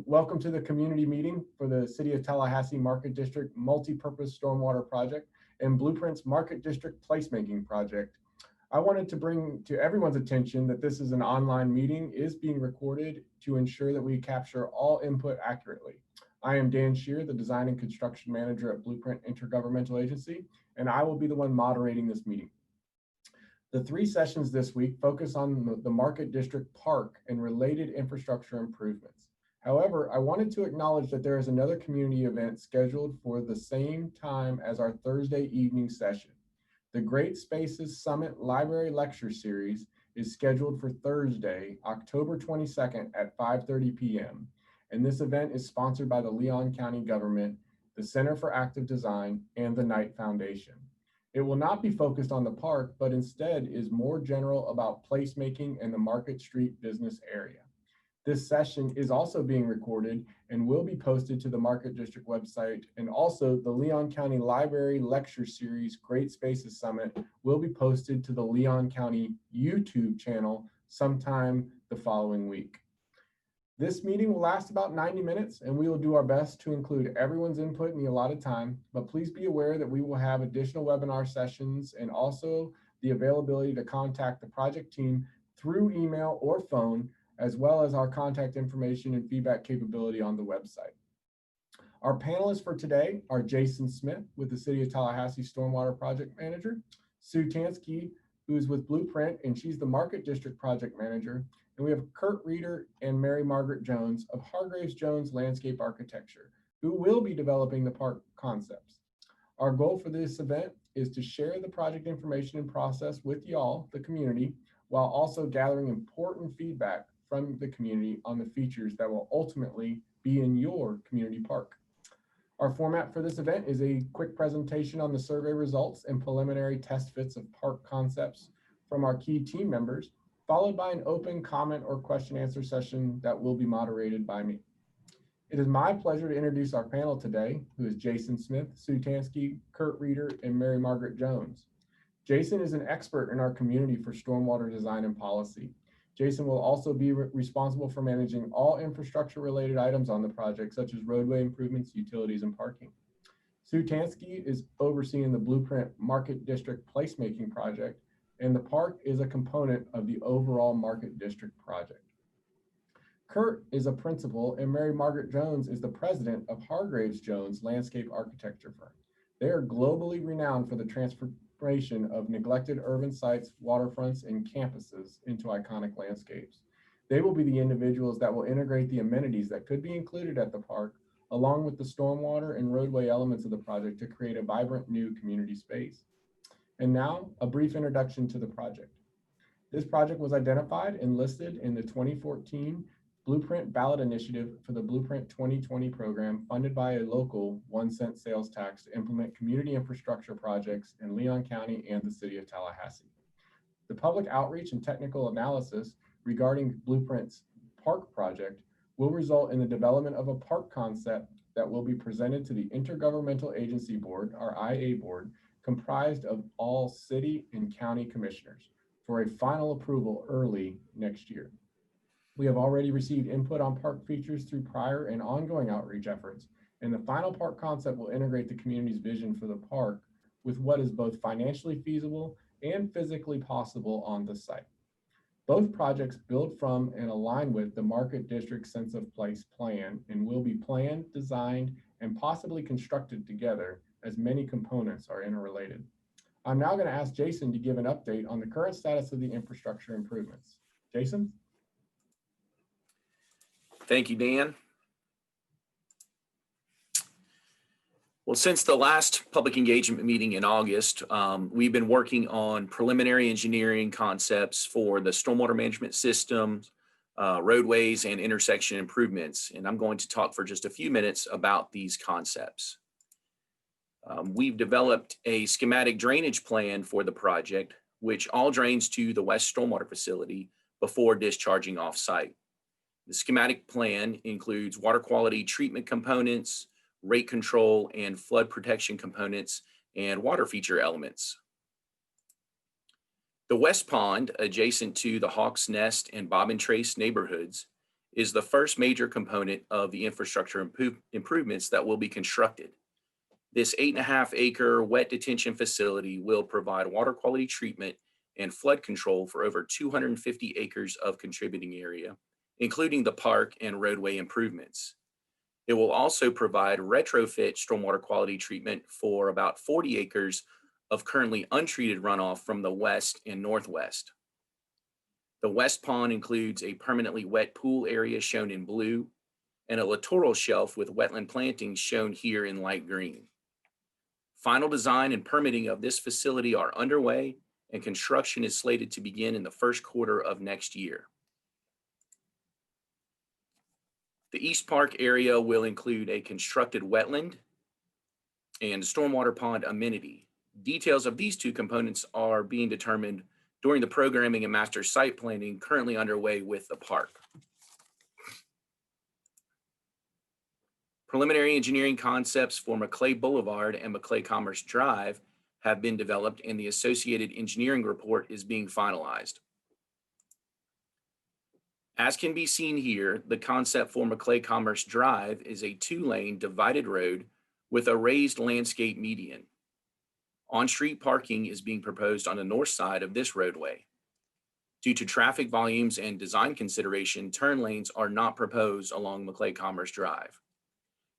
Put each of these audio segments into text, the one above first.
Welcome to the community meeting for the City of Tallahassee Market District Multi-Purpose Stormwater Project and Blueprints Market District Placemaking Project. I wanted to bring to everyone's attention that this is an online meeting, is being recorded to ensure that we capture all input accurately. I am Dan Shear, the Design and Construction Manager at Blueprint Intergovernmental Agency, and I will be the one moderating this meeting. The three sessions this week focus on the Market District Park and related infrastructure improvements. However, I wanted to acknowledge that there is another community event scheduled for the same time as our Thursday evening session. The Great Spaces Summit Library Lecture Series is scheduled for Thursday, October 22nd at 5:30 p.m. And this event is sponsored by the Leon County Government, the Center for Active Design, and the Knight Foundation. It will not be focused on the park, but instead is more general about placemaking in the Market Street business area. This session is also being recorded and will be posted to the Market District website, and also the Leon County Library Lecture Series Great Spaces Summit will be posted to the Leon County YouTube channel sometime the following week. This meeting will last about 90 minutes, and we will do our best to include everyone's input in the allotted time, but please be aware that we will have additional webinar sessions and also the availability to contact the project team through email or phone, as well as our contact information and feedback capability on the website. Our panelists for today are Jason Smith with the City of Tallahassee Stormwater Project Manager, Sue Tansky, who is with Blueprint, and she's the Market District Project Manager, and we have Kurt Reeder and Mary Margaret Jones of Hargraves Jones Landscape Architecture, who will be developing the park concepts. Our goal for this event is to share the project information and process with y'all, the community, while also gathering important feedback from the community on the features that will ultimately be in your community park. Our format for this event is a quick presentation on the survey results and preliminary test fits of park concepts from our key team members, followed by an open comment or question answer session that will be moderated by me. It is my pleasure to introduce our panel today, who is Jason Smith, Sue Tansky, Kurt Reeder, and Mary Margaret Jones. Jason is an expert in our community for stormwater design and policy. Jason will also be responsible for managing all infrastructure related items on the project, such as roadway improvements, utilities, and parking. Sue Tansky is overseeing the Blueprint Market District Placemaking Project, and the park is a component of the overall Market District project. Kurt is a principal, and Mary Margaret Jones is the president of Hargraves Jones Landscape Architecture firm. They are globally renowned for the transformation of neglected urban sites, waterfronts, and campuses into iconic landscapes. They will be the individuals that will integrate the amenities that could be included at the park, along with the stormwater and roadway elements of the project to create a vibrant new community space. And now, a brief introduction to the project. This project was identified and listed in the 2014 Blueprint Ballot Initiative for the Blueprint 2020 program, funded by a local 1-cent sales tax to implement community infrastructure projects in Leon County and the City of Tallahassee. The public outreach and technical analysis regarding Blueprint's park project will result in the development of a park concept that will be presented to the Intergovernmental Agency Board, our IA board, comprised of all city and county commissioners for a final approval early next year. We have already received input on park features through prior and ongoing outreach efforts, and the final park concept will integrate the community's vision for the park with what is both financially feasible and physically possible on the site. Both projects build from and align with the Market District Sense of Place plan and will be planned, designed, and possibly constructed together as many components are interrelated. I'm now going to ask Jason to give an update on the current status of the infrastructure improvements. Jason? Thank you, Dan. Well, since the last public engagement meeting in August, we've been working on preliminary engineering concepts for the stormwater management systems, roadways, and intersection improvements. And I'm going to talk for just a few minutes about these concepts. We've developed a schematic drainage plan for the project, which all drains to the West Stormwater Facility before discharging off-site. The schematic plan includes water quality treatment components, rate control and flood protection components, and water feature elements. The West Pond, adjacent to the Hawks Nest and Bob and Trace neighborhoods, is the first major component of the infrastructure improvements that will be constructed. This 8.5-acre wet detention facility will provide water quality treatment and flood control for over 250 acres of contributing area, including the park and roadway improvements. It will also provide retrofit stormwater quality treatment for about 40 acres of currently untreated runoff from the west and northwest. The west pond includes a permanently wet pool area shown in blue and a littoral shelf with wetland plantings shown here in light green. Final design and permitting of this facility are underway, and construction is slated to begin in the first quarter of next year. The East Park area will include a constructed wetland and stormwater pond amenity. Details of these two components are being determined during the programming and master site planning currently underway with the park. Preliminary engineering concepts for Maclay Boulevard and Maclay Commerce Drive have been developed, and the associated engineering report is being finalized. As can be seen here, the concept for Maclay Commerce Drive is a 2-lane divided road with a raised landscape median. On-street parking is being proposed on the north side of this roadway. Due to traffic volumes and design consideration, turn lanes are not proposed along Maclay Commerce Drive.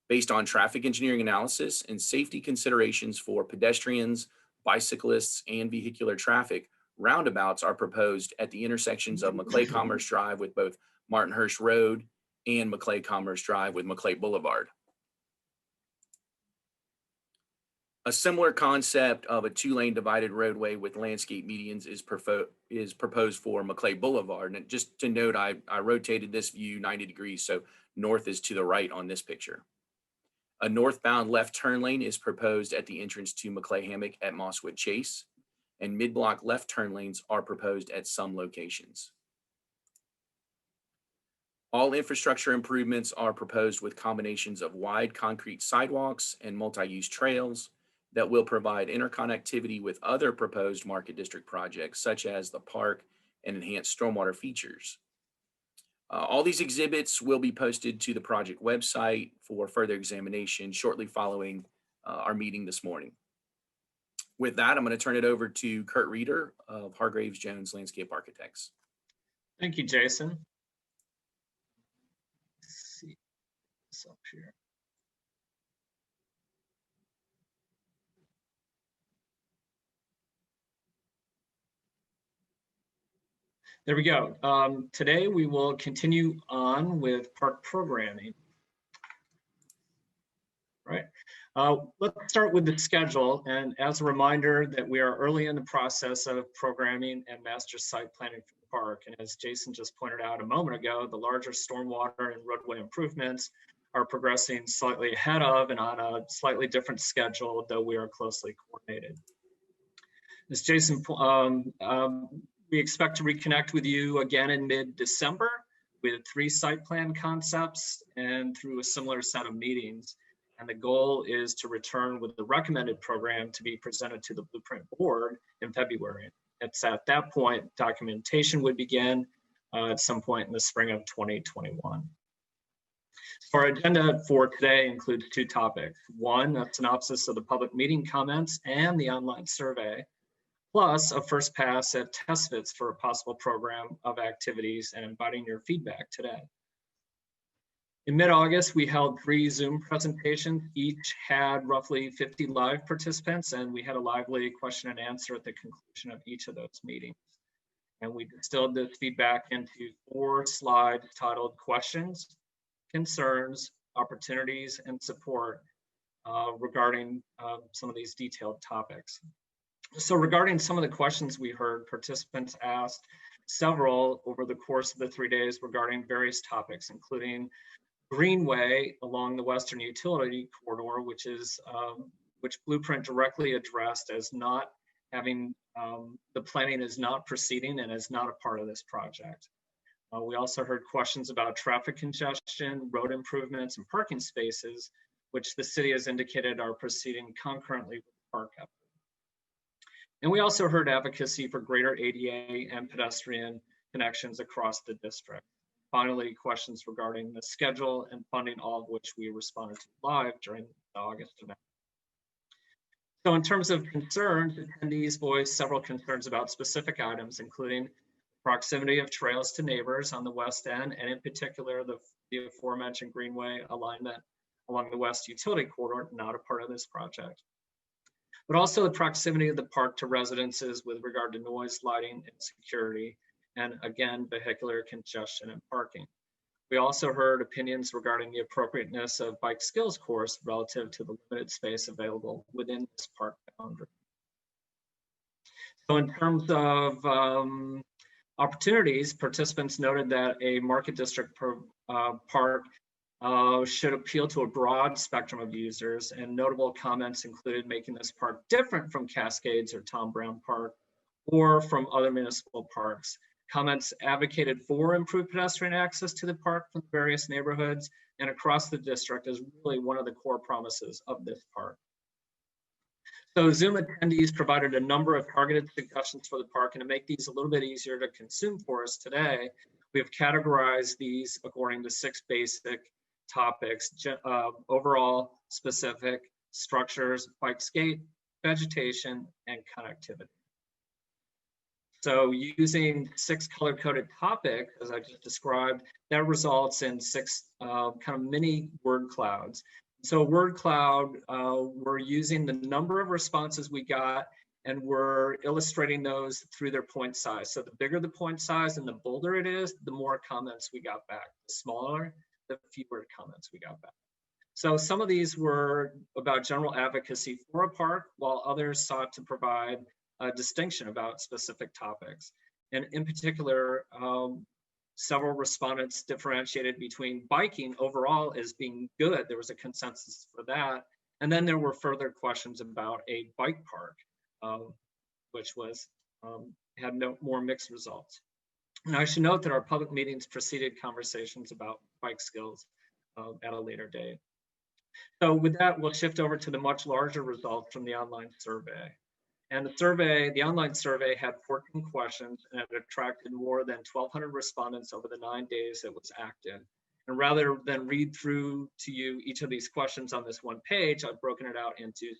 Based on traffic engineering analysis and safety considerations for pedestrians, bicyclists, and vehicular traffic, roundabouts are proposed at the intersections of Maclay Commerce Drive with both Martinhurst Road and Maclay Commerce Drive with Maclay Boulevard. A similar concept of a 2-lane divided roadway with landscape medians is proposed for Maclay Boulevard. And just to note, I rotated this view 90 degrees, so north is to the right on this picture. A northbound left turn lane is proposed at the entrance to Maclay Hammock at Mosswood Chase, and mid-block left turn lanes are proposed at some locations. All infrastructure improvements are proposed with combinations of wide concrete sidewalks and multi-use trails that will provide interconnectivity with other proposed market district projects, such as the park and enhanced stormwater features. All these exhibits will be posted to the project website for further examination shortly following our meeting this morning. With that, I'm going to turn it over to Kurt Reeder of Hargraves Jones Landscape Architects. Thank you, Jason. Let's see this up here. There we go. Today we will continue on with park programming. Right. Let's start with the schedule. And as a reminder that we are early in the process of programming and master site planning for the park. And as Jason just pointed out a moment ago, the larger stormwater and roadway improvements are progressing slightly ahead of and on a slightly different schedule, though we are closely coordinated. As Jason we expect to reconnect with you again in mid-December with 3 site plan concepts and through a similar set of meetings. And the goal is to return with the recommended program to be presented to the Blueprint Board in February. It's at that point, documentation would begin at some point in the spring of 2021. Our agenda for today includes 2 topics. 1, a synopsis of the public meeting comments and the online survey, plus a first pass at test fits for a possible program of activities and inviting your feedback today. In mid-August, we held 3 Zoom presentations. Each had roughly 50 live participants, and we had a lively question and answer at the conclusion of each of those meetings. And we distilled this feedback into 4 slides titled Questions, Concerns, Opportunities, and Support regarding some of these detailed topics. So regarding some of the questions we heard, participants asked several over the course of the 3 days regarding various topics, including Greenway along the Western Utility Corridor, which Blueprint directly addressed as not having, the planning is not proceeding and is not a part of this project. We also heard questions about traffic congestion, road improvements, and parking spaces, which the city has indicated are proceeding concurrently with the park effort. And we also heard advocacy for greater ADA and pedestrian connections across the district. finally, questions regarding the schedule and funding, all of which we responded to live during the August event. So in terms of concerns, attendees voiced several concerns about specific items, including proximity of trails to neighbors on the west end, and in particular, the aforementioned greenway alignment along the west utility corridor, not a part of this project. But also the proximity of the park to residences with regard to noise, lighting, and security, and again, vehicular congestion and parking. We also heard opinions regarding the appropriateness of bike skills course relative to the limited space available within this park boundary. So in terms of opportunities, participants noted that a market district park should appeal to a broad spectrum of users, and notable comments included making this park different from Cascades or Tom Brown Park or from other municipal parks. Comments advocated for improved pedestrian access to the park from various neighborhoods and across the district is really one of the core promises of this park. So Zoom attendees provided a number of targeted suggestions for the park, and to make these a little bit easier to consume for us today, we have categorized these according to 6 basic topics: overall, specific, structures, bikescape, vegetation, and connectivity. So using 6 color-coded topics, as I just described, that results in 6 kind of mini word clouds. So word cloud, we're using the number of responses we got, and we're illustrating those through their point size. So the bigger the point size and the bolder it is, the more comments we got back. The smaller, the fewer comments we got back. So some of these were about general advocacy for a park, while others sought to provide a distinction about specific topics. And in particular, several respondents differentiated between biking overall as being good. There was a consensus for that. And then there were further questions about a bike park, which was had more mixed results. And I should note that our public meetings preceded conversations about bike skills at a later date. So with that, we'll shift over to the much larger results from the online survey. And the online survey had 14 questions, and it attracted more than 1,200 respondents over the 9 days it was active. And rather than read through to you each of these questions on this one page, I've broken it out into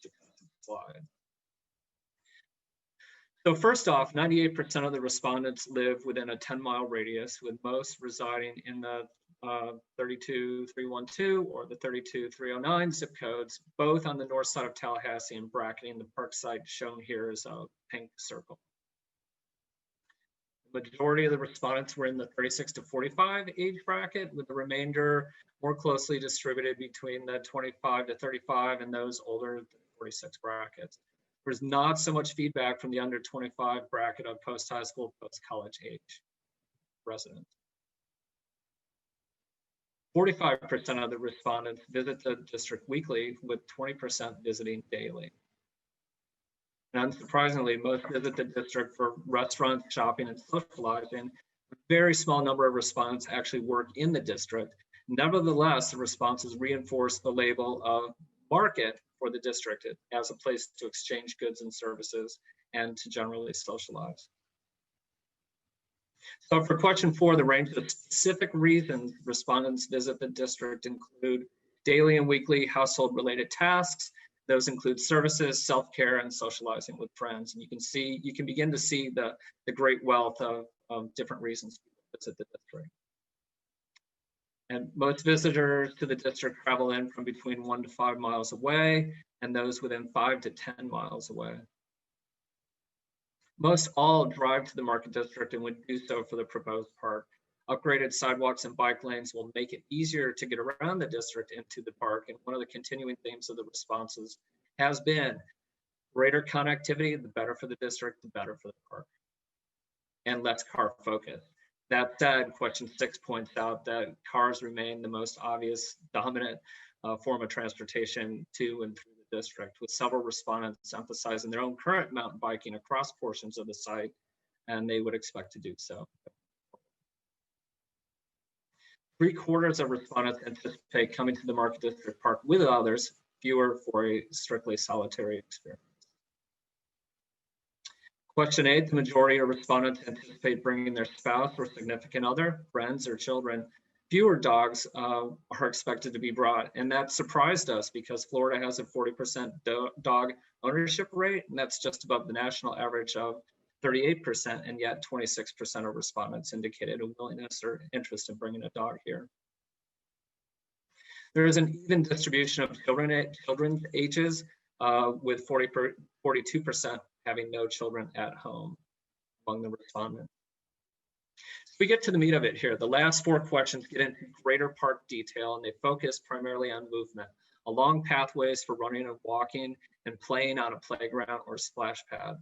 slides. So first off, 98% of the respondents live within a 10-mile radius, with most residing in the 32312 or the 32309 zip codes, both on the north side of Tallahassee, and bracketing the park site shown here as a pink circle. The majority of the respondents were in the 36 to 45 age bracket, with the remainder more closely distributed between the 25 to 35 and those older than 46 brackets. There's not so much feedback from the under 25 bracket of post-high school, post-college age residents. 45% of the respondents visit the district weekly, with 20% visiting daily. And unsurprisingly, most visit the district for restaurants, shopping, and socializing. A very small number of respondents actually work in the district. Nevertheless, the responses reinforce the label of market for the district as a place to exchange goods and services and to generally socialize. So for question 4, the range of specific reasons respondents visit the district include daily and weekly household related tasks. Those include services, self-care, and socializing with friends. And you can begin to see the great wealth of different reasons people visit the district. And most visitors to the district travel in from between 1 to 5 miles away, and those within 5 to 10 miles away. Most all drive to the market district and would do so for the proposed park. Upgraded sidewalks and bike lanes will make it easier to get around the district into the park. And one of the continuing themes of the responses has been greater connectivity, the better for the district, the better for the park, and less car focus. That said, question 6 points out that cars remain the most obvious dominant form of transportation to and through the district, with several respondents emphasizing their own current mountain biking across portions of the site, and they would expect to do so. 3/4 of respondents anticipate coming to the Market District Park with others, fewer for a strictly solitary experience. Question 8, the majority of respondents anticipate bringing their spouse or significant other, friends or children. Fewer dogs are expected to be brought, and that surprised us because Florida has a 40% dog ownership rate, and that's just above the national average of 38%, and yet 26% of respondents indicated a willingness or interest in bringing a dog here. There is an even distribution of children's ages, with 42% having no children at home among the respondents. We get to the meat of it here. The last 4 questions get into greater park detail, and they focus primarily on movement along pathways for running and walking and playing on a playground or splash pad.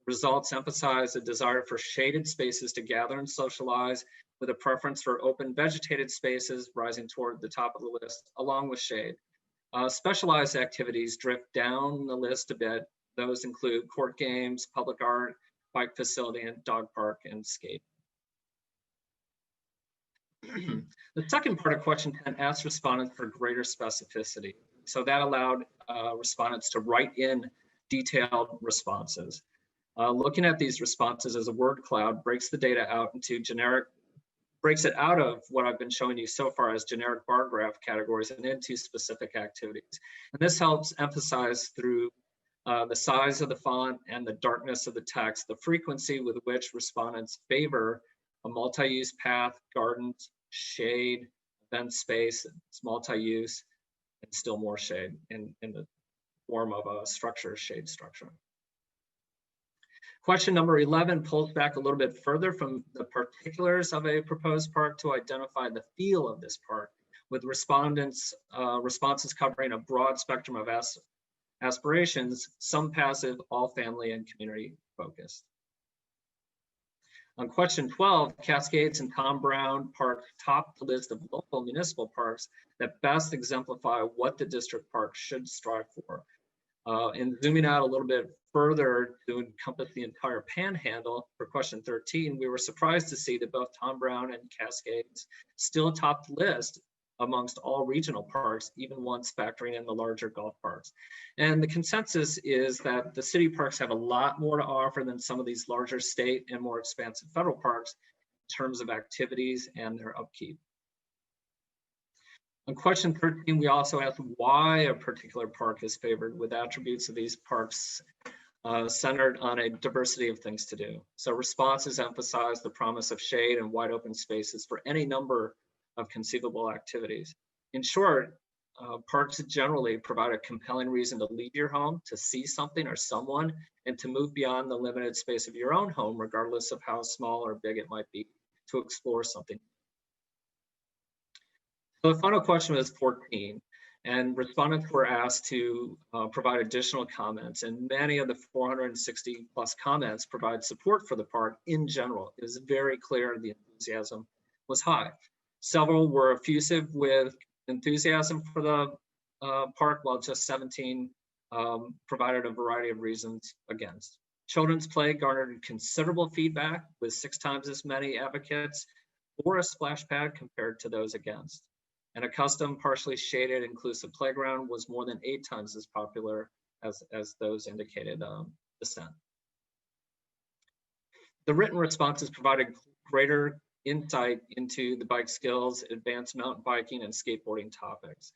Results emphasize a desire for shaded spaces to gather and socialize, with a preference for open vegetated spaces rising toward the top of the list, along with shade. Specialized activities drift down the list a bit. Those include court games, public art, bike facility, and dog park and skate. The second part of question 10 asked respondents for greater specificity. So that allowed respondents to write in detailed responses. Looking at these responses as a word cloud breaks the data out into breaks it out of what I've been showing you so far as generic bar graph categories and into specific activities. And this helps emphasize through the size of the font and the darkness of the text, the frequency with which respondents favor a multi-use path, gardens, shade, event space, it's multi-use, and still more shade in the form of a structure, shade structure. Question number 11 pulls back a little bit further from the particulars of a proposed park to identify the feel of this park, with respondents' responses covering a broad spectrum of aspirations, some passive, all family and community focused. On question 12, Cascades and Tom Brown Park top the list of local municipal parks that best exemplify what the district park should strive for. And zooming out a little bit further to encompass the entire panhandle for question 13, we were surprised to see that both Tom Brown and Cascades still top the list amongst all regional parks, even once factoring in the larger golf parks. And the consensus is that the city parks have a lot more to offer than some of these larger state and more expansive federal parks in terms of activities and their upkeep. On question 13, we also asked why a particular park is favored, with attributes of these parks centered on a diversity of things to do. So responses emphasize the promise of shade and wide open spaces for any number of conceivable activities. In short, parks generally provide a compelling reason to leave your home, to see something or someone, and to move beyond the limited space of your own home, regardless of how small or big it might be, to explore something. So the final question was 14, and respondents were asked to provide additional comments, and many of the 460 plus comments provide support for the park in general. It was very clear the enthusiasm was high. Several were effusive with enthusiasm for the park, while just 17 provided a variety of reasons against. Children's play garnered considerable feedback, with 6 times as many advocates for a splash pad compared to those against. And a custom, partially shaded, inclusive playground was more than 8 times as popular as those indicated dissent. The written responses provided greater insight into the bike skills, advanced mountain biking, and skateboarding topics.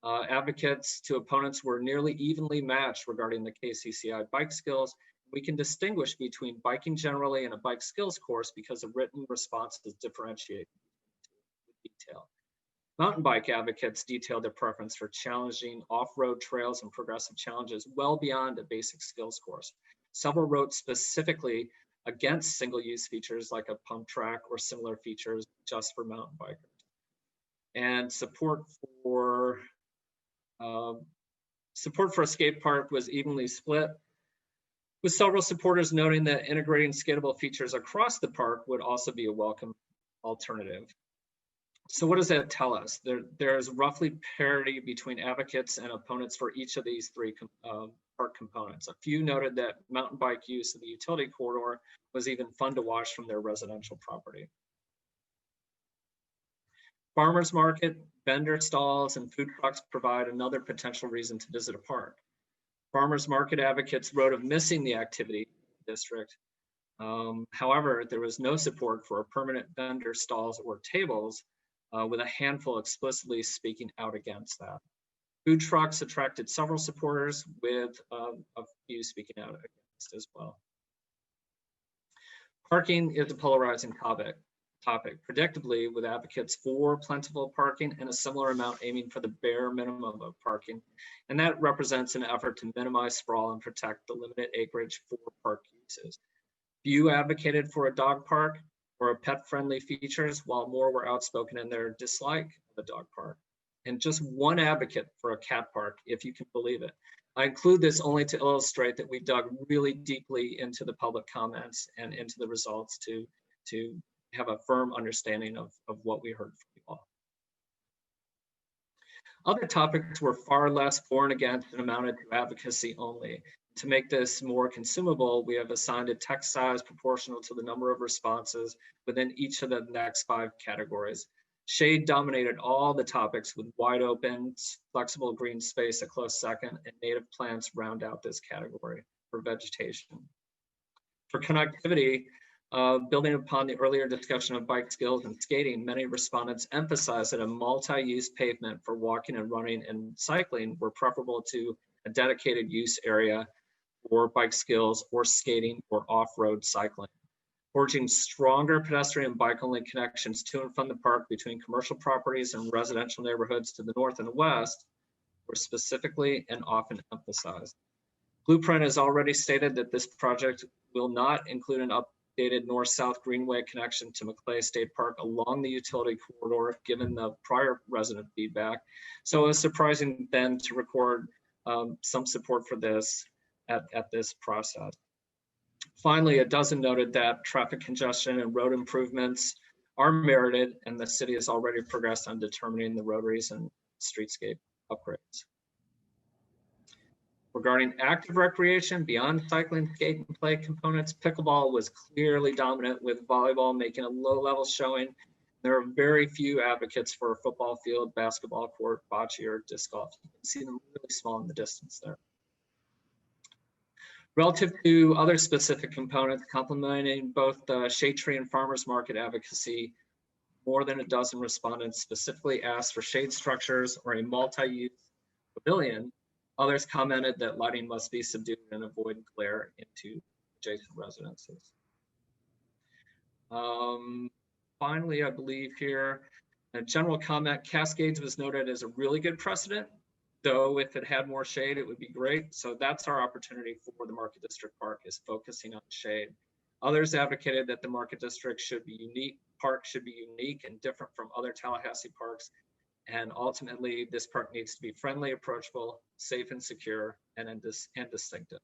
Advocates to opponents were nearly evenly matched regarding the KCCI bike skills. We can distinguish between biking generally and a bike skills course because the written responses differentiate with detail. Mountain bike advocates detailed their preference for challenging off-road trails and progressive challenges well beyond a basic skills course. Several wrote specifically against single-use features like a pump track or similar features just for mountain bikers. And support for a skate park was evenly split, with several supporters noting that integrating skatable features across the park would also be a welcome alternative. So what does that tell us? There's roughly parity between advocates and opponents for each of these 3 park components. A few noted that mountain bike use of the utility corridor was even fun to watch from their residential property. Farmers market, vendor stalls, and food trucks provide another potential reason to visit a park. Farmers market advocates wrote of missing the activity district, However, there was no support for permanent vendor stalls or tables, with a handful explicitly speaking out against that. Food trucks attracted several supporters, with a few speaking out against as well. Parking is a polarizing topic, predictably, with advocates for plentiful parking and a similar amount aiming for the bare minimum of parking. And that represents an effort to minimize sprawl and protect the limited acreage for park uses. Few advocated for a dog park or a pet-friendly features, while more were outspoken in their dislike of the dog park. And just one advocate for a cat park, if you can believe it. I include this only to illustrate that we dug really deeply into the public comments and into the results to have a firm understanding of what we heard from you all. Other topics were far less for and against and amounted to advocacy only. To make this more consumable, we have assigned a text size proportional to the number of responses within each of the next 5 categories. Shade dominated all the topics, with wide open, flexible green space a close second, and native plants round out this category for vegetation. For connectivity, building upon the earlier discussion of bike skills and skating, many respondents emphasized that a multi-use pavement for walking and running and cycling were preferable to a dedicated use area for bike skills or skating or off-road cycling. Forging stronger pedestrian and bike-only connections to and from the park between commercial properties and residential neighborhoods to the north and the west were specifically and often emphasized. Blueprint has already stated that this project will not include an updated north-south greenway connection to Maclay State Park along the utility corridor, given the prior resident feedback. So it was surprising then to record some support for this at this process. Finally, a dozen noted that traffic congestion and road improvements are merited, and the city has already progressed on determining the rotaries and streetscape upgrades. Regarding active recreation, beyond cycling, skate, and play components, pickleball was clearly dominant, with volleyball making a low-level showing. There are very few advocates for a football field, basketball court, bocce, or disc golf. You can see them really small in the distance there. Relative to other specific components, complementing both the shade tree and farmers market advocacy, more than a dozen respondents specifically asked for shade structures or a multi-use pavilion. Others commented that lighting must be subdued and avoid glare into adjacent residences. Finally, I believe here, a general comment, Cascades was noted as a really good precedent, though if it had more shade, it would be great. So that's our opportunity for the Market District Park, is focusing on shade. Others advocated that the Market District should be unique, park should be unique and different from other Tallahassee parks. And ultimately, this park needs to be friendly, approachable, safe and secure, and distinctive.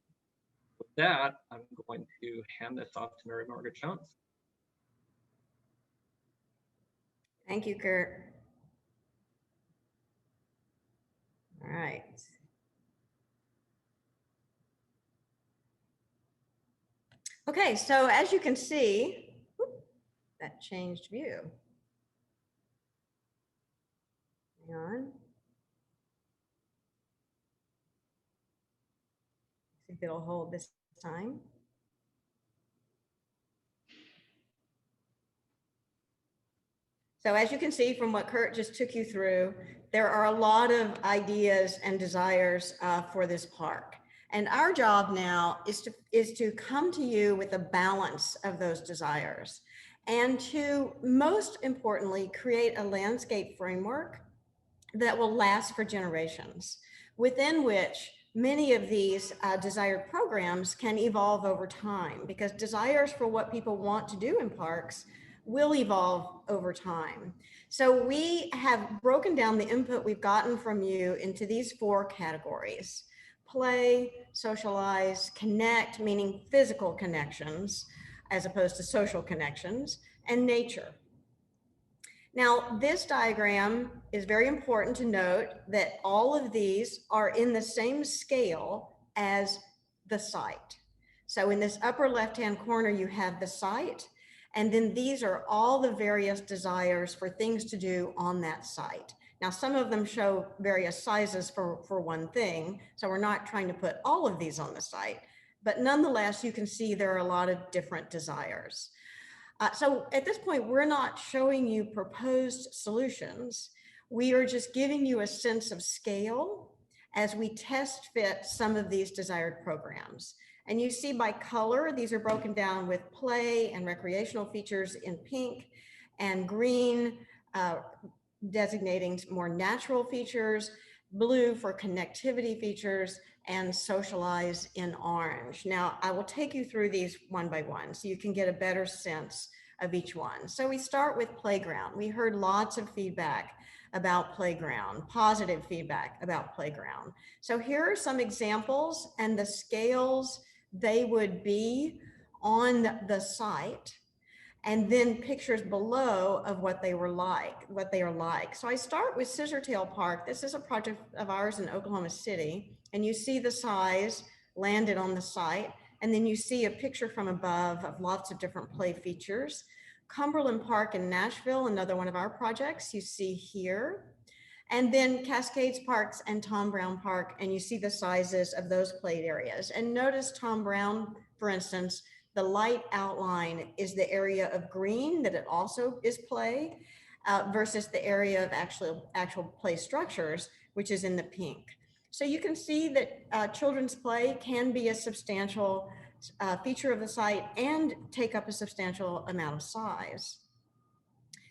With that, I'm going to hand this off to Mary Margaret Jones. Thank you, Kurt. All right. Okay, so as you can see, that changed view. Hang on. See if it'll hold this time. So as you can see from what Kurt just took you through, there are a lot of ideas and desires for this park. And our job now is to come to you with a balance of those desires, and to, most importantly, create a landscape framework that will last for generations, within which many of these desired programs can evolve over time, because desires for what people want to do in parks will evolve over time. So we have broken down the input we've gotten from you into these 4 categories: play, socialize, connect, meaning physical connections as opposed to social connections, and nature. Now, this diagram is very important to note that all of these are in the same scale as the site. So in this upper left-hand corner, you have the site, and then these are all the various desires for things to do on that site. Now, some of them show various sizes for one thing, so we're not trying to put all of these on the site. but nonetheless, you can see there are a lot of different desires. So at this point, we're not showing you proposed solutions. We are just giving you a sense of scale as we test fit some of these desired programs. And you see by color, these are broken down with play and recreational features in pink, and green designating more natural features, blue for connectivity features, and socialize in orange. Now, I will take you through these one by one so you can get a better sense of each one. So we start with playground. We heard lots of feedback about playground, positive feedback about playground. So here are some examples and the scales they would be on the site, and then pictures below of what they were like, what they are like. So I start with Scissortail Park. This is a project of ours in Oklahoma City, and you see the size landed on the site, and then you see a picture from above of lots of different play features. Cumberland Park in Nashville, another one of our projects, you see here. And then Cascades Parks and Tom Brown Park, and you see the sizes of those played areas. And notice Tom Brown, for instance, the light outline is the area of green that it also is play versus the area of actual play structures, which is in the pink. So you can see that children's play can be a substantial feature of the site and take up a substantial amount of size.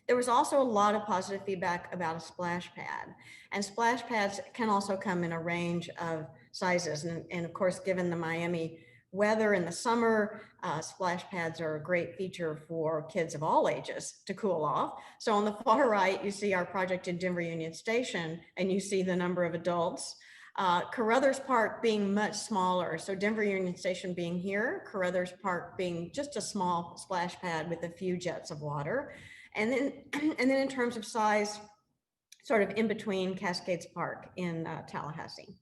There was also a lot of positive feedback about a splash pad, and splash pads can also come in a range of sizes. And of course, given the Miami weather in the summer, splash pads are a great feature for kids of all ages to cool off. So on the far right, you see our project in Denver Union Station, and you see the number of adults. Carruthers Park being much smaller. So Denver Union Station being here, Carruthers Park being just a small splash pad with a few jets of water. And then in terms of size, sort of in between Cascades Park in Tallahassee.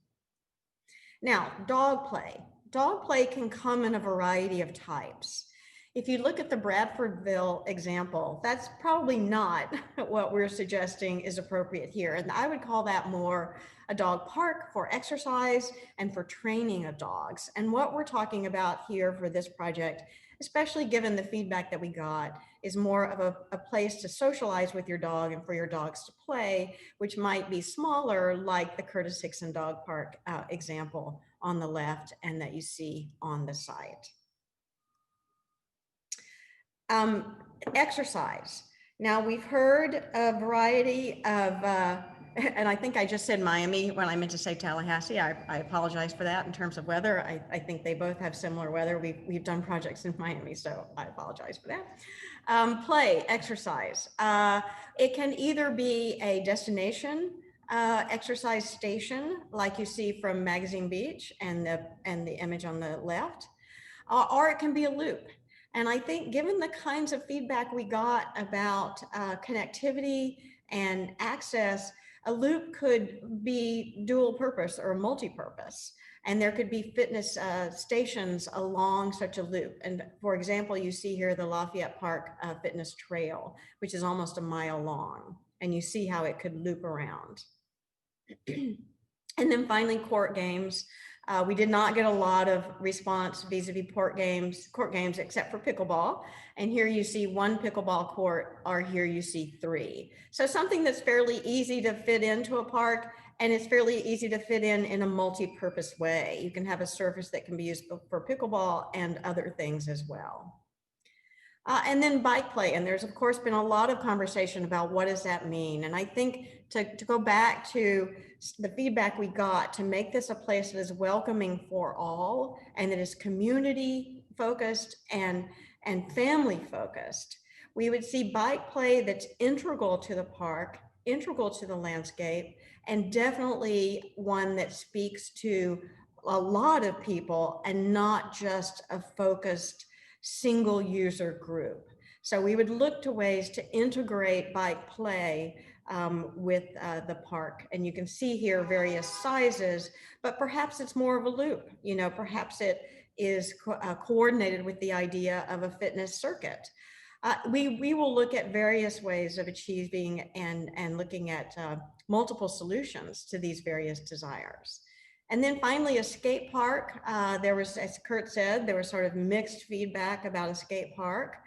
Now, dog play. Dog play can come in a variety of types. If you look at the Bradfordville example, that's probably not what we're suggesting is appropriate here. And I would call that more a dog park for exercise and for training of dogs. And what we're talking about here for this project, especially given the feedback that we got, is more of a place to socialize with your dog and for your dogs to play, which might be smaller, like the Curtis Hickson Dog Park example on the left and that you see on the site. Exercise. Now we've heard a variety of, and I think I just said Miami when I meant to say Tallahassee. I apologize for that in terms of weather. I think they both have similar weather. We've done projects in Miami, so I apologize for that. Play, exercise. It can either be a destination exercise station, like you see from Magazine Beach and the image on the left, or it can be a loop. And I think given the kinds of feedback we got about connectivity and access, a loop could be dual purpose or multi-purpose. And there could be fitness stations along such a loop. And for example, you see here the Lafayette Park Fitness Trail, which is almost a mile long. And you see how it could loop around. And then finally, court games. We did not get a lot of response vis-a-vis court games, except for pickleball. And here you see one pickleball court, or here you see 3. So something that's fairly easy to fit into a park, and it's fairly easy to fit in a multi-purpose way. You can have a surface that can be used for pickleball and other things as well. And then bike play. And there's of course been a lot of conversation about what does that mean? And I think to go back to the feedback we got, to make this a place that is welcoming for all and that is community focused and family focused, we would see bike play that's integral to the park, integral to the landscape, and definitely one that speaks to a lot of people and not just a focused single user group. So we would look to ways to integrate bike play with the park. And you can see here various sizes, but perhaps it's more of a loop. You know, perhaps it is coordinated with the idea of a fitness circuit. We will look at various ways of achieving and looking at multiple solutions to these various desires. And then finally, a skate park. There was, as Kurt said, there was sort of mixed feedback about a skate park.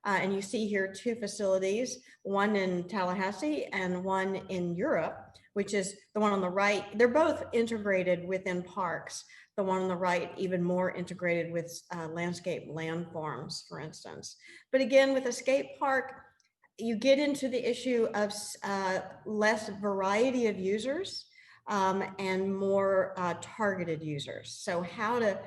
And you see here two facilities, one in Tallahassee and one in Europe, which is the one on the right. They're both integrated within parks. The one on the right, even more integrated with landscape landforms, for instance. But again, with a skate park, you get into the issue of less variety of users and more targeted users. So how to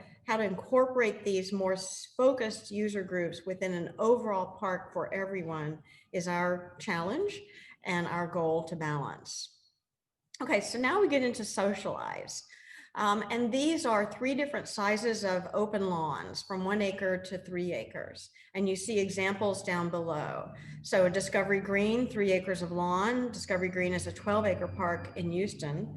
incorporate these more focused user groups within an overall park for everyone is our challenge and our goal to balance. Okay, so now we get into socialize. And these are 3 different sizes of open lawns from 1 acre to 3 acres. And you see examples down below. So Discovery Green, 3 acres of lawn. Discovery Green is a 12-acre park in Houston.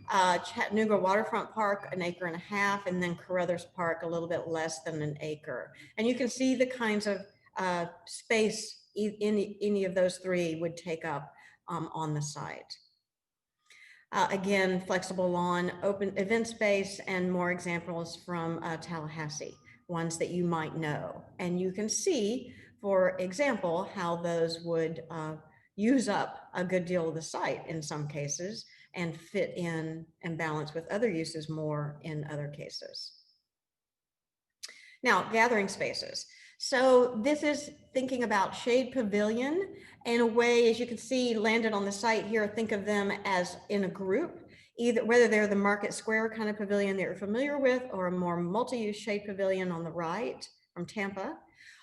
Chattanooga Waterfront Park, 1.5 acres, and then Carruthers Park, a little bit less than 1 acre. And you can see the kinds of space any of those 3 would take up on the site. Again, flexible lawn, open event space, and more examples from Tallahassee, ones that you might know. And you can see, for example, how those would use up a good deal of the site in some cases and fit in and balance with other uses more in other cases. Now, gathering spaces. So this is thinking about shade pavilion in a way, as you can see, landed on the site here, think of them as in a group, either whether they're the Market Square kind of pavilion that you're familiar with, or a more multi-use shade pavilion on the right from Tampa,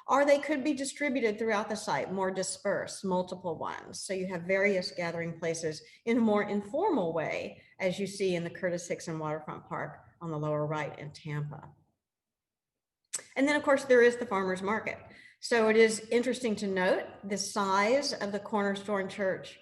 or they could be distributed throughout the site, more dispersed, multiple ones. So you have various gathering places in a more informal way, as you see in the Curtis Hickson Waterfront Park on the lower right in Tampa. And then of course there is the farmer's market. So it is interesting to note the size of the Cornerstone Church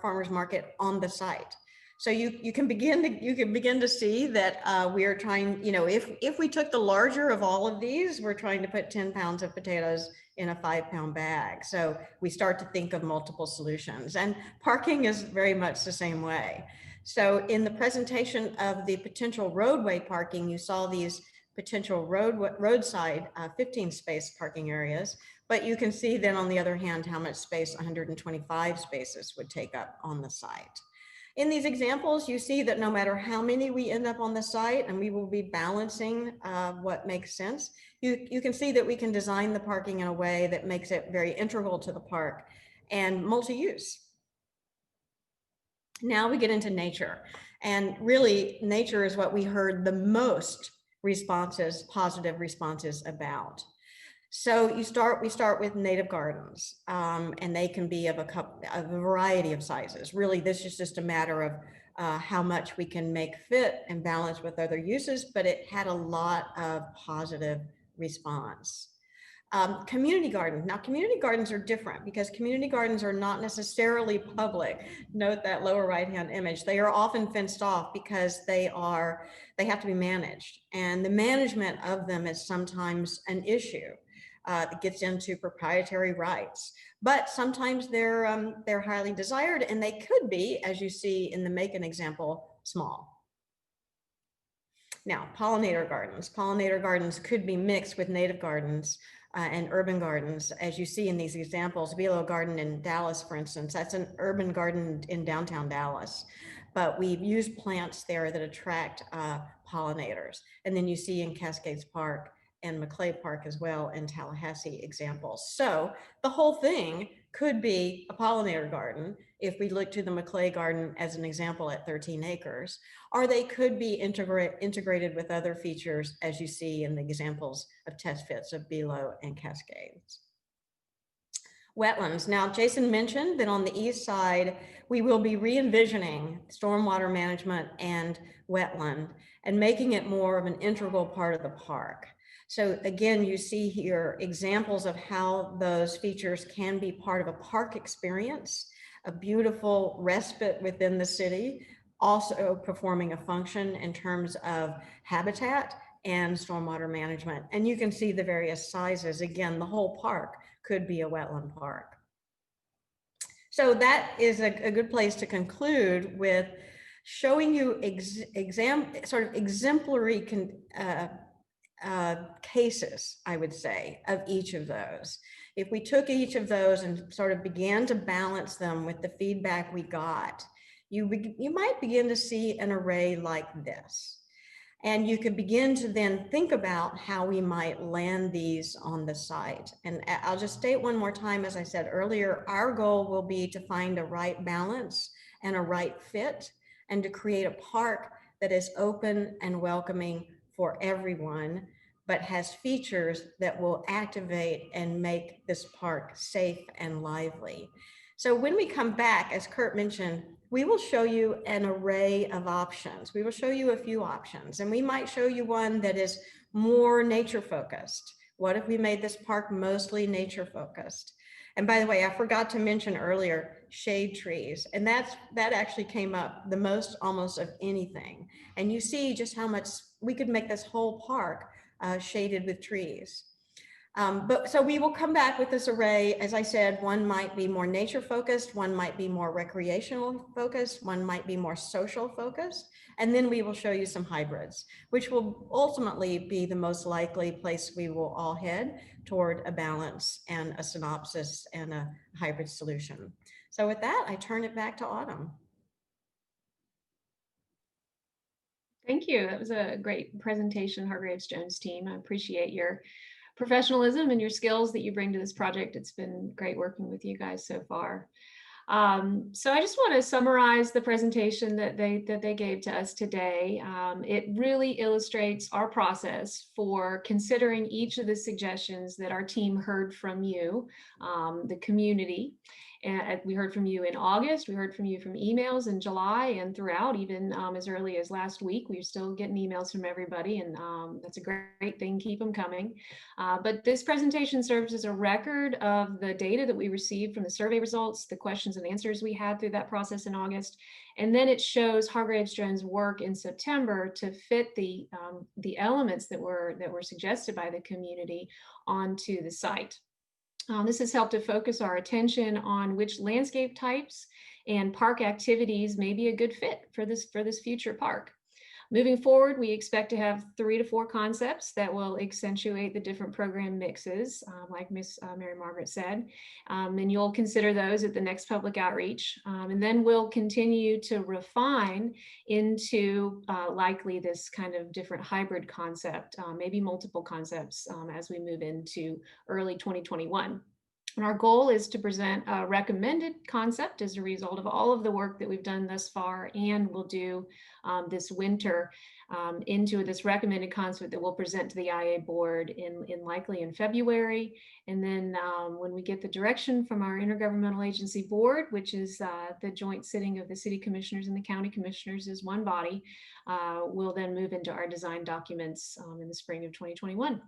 farmer's market on the site. So you can begin to see that we are trying, if we took the larger of all of these, we're trying to put 10 pounds of potatoes in a 5-pound bag. So we start to think of multiple solutions, and parking is very much the same way. So in the presentation of the potential roadway parking, you saw these potential roadside 15 space parking areas, but you can see then on the other hand how much space 125 spaces would take up on the site. In these examples, you see that no matter how many we end up on the site, and we will be balancing what makes sense, you can see that we can design the parking in a way that makes it very integral to the park and multi-use. Now we get into nature, and really nature is what we heard the most positive responses about. So we start with native gardens, and they can be of a variety of sizes. Really, this is just a matter of how much we can make fit and balance with other uses, but it had a lot of positive response. Community gardens. Now, community gardens are different because community gardens are not necessarily public. Note that lower right-hand image. They are often fenced off because they have to be managed, and the management of them is sometimes an issue. It gets into proprietary rights, but sometimes they're highly desired, and they could be, as you see in the Macon example, small. Now, pollinator gardens. Pollinator gardens could be mixed with native gardens and urban gardens, as you see in these examples. Velo Garden in Dallas, for instance, that's an urban garden in downtown Dallas, but we've used plants there that attract pollinators. And then you see in Cascades Park and Maclay Park as well in Tallahassee examples. So the whole thing could be a pollinator garden if we look to the Maclay Garden as an example at 13 acres, or they could be integrated with other features, as you see in the examples of test fits of Belo and Cascades. Wetlands. Now, Jason mentioned that on the east side, we will be re-envisioning stormwater management and wetland and making it more of an integral part of the park. So again, you see here examples of how those features can be part of a park experience, a beautiful respite within the city, also performing a function in terms of habitat and stormwater management. And you can see the various sizes. Again, the whole park could be a wetland park. So that is a good place to conclude with showing you sort of exemplary cases, I would say, of each of those. If we took each of those and sort of began to balance them with the feedback we got, you might begin to see an array like this. And you could begin to then think about how we might land these on the site. And I'll just state one more time, as I said earlier, our goal will be to find a right balance and a right fit, and to create a park that is open and welcoming for everyone, but has features that will activate and make this park safe and lively. So when we come back, as Kurt mentioned, we will show you an array of options. We will show you a few options, and we might show you one that is more nature focused. What if we made this park mostly nature focused? And by the way, I forgot to mention earlier, shade trees. And that actually came up the most almost of anything. And you see just how much we could make this whole park shaded with trees. So we will come back with this array. As I said, one might be more nature focused, one might be more recreational focused, one might be more social focused. And then we will show you some hybrids, which will ultimately be the most likely place we will all head toward a balance and a synopsis and a hybrid solution. So with that, I turn it back to Autumn. Thank you. That was a great presentation, Hargraves Jones team. I appreciate your professionalism and your skills that you bring to this project. It's been great working with you guys so far. So I just want to summarize the presentation that they gave to us today. It really illustrates our process for considering each of the suggestions that our team heard from you, the community. And we heard from you in August, we heard from you from emails in July and throughout, even as early as last week. We're still getting emails from everybody, and that's a great thing. Keep them coming. But this presentation serves as a record of the data that we received from the survey results, the questions and answers we had through that process in August. And then it shows Hargraves Jones' work in September to fit the elements that were suggested by the community onto the site. This has helped to focus our attention on which landscape types and park activities may be a good fit for this future park. Moving forward, we expect to have 3 to 4 concepts that will accentuate the different program mixes, like Miss Mary Margaret said, and you'll consider those at the next public outreach. And then we'll continue to refine into likely this kind of different hybrid concept, maybe multiple concepts as we move into early 2021. And our goal is to present a recommended concept as a result of all of the work that we've done thus far, and we'll do this winter into this recommended concept that we'll present to the IA board likely in February. And then when we get the direction from our intergovernmental agency board, which is the joint sitting of the city commissioners and the county commissioners as one body, we'll then move into our design documents in the spring of 2021.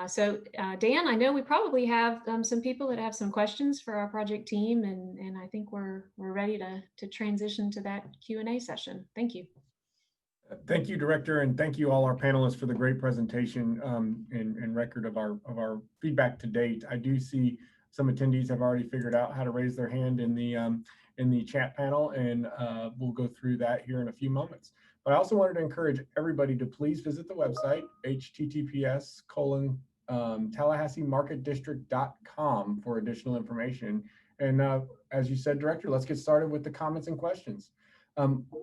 So Dan, I know we probably have some people that have some questions for our project team, and I think we're ready to transition to that Q&A session. Thank you. Thank you, Director, and thank you all our panelists for the great presentation and record of our feedback to date. I do see some attendees have already figured out how to raise their hand in the chat panel, and we'll go through that here in a few moments. But I also wanted to encourage everybody to please visit the website, https://tallahasseemarketdistrict.com for additional information. And as you said, Director, let's get started with the comments and questions.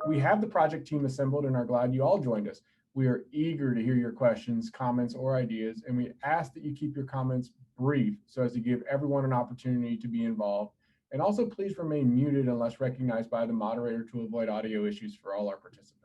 We have the project team assembled and are glad you all joined us. We are eager to hear your questions, comments, or ideas, and we ask that you keep your comments brief so as to give everyone an opportunity to be involved. And also please remain muted unless recognized by the moderator to avoid audio issues for all our participants.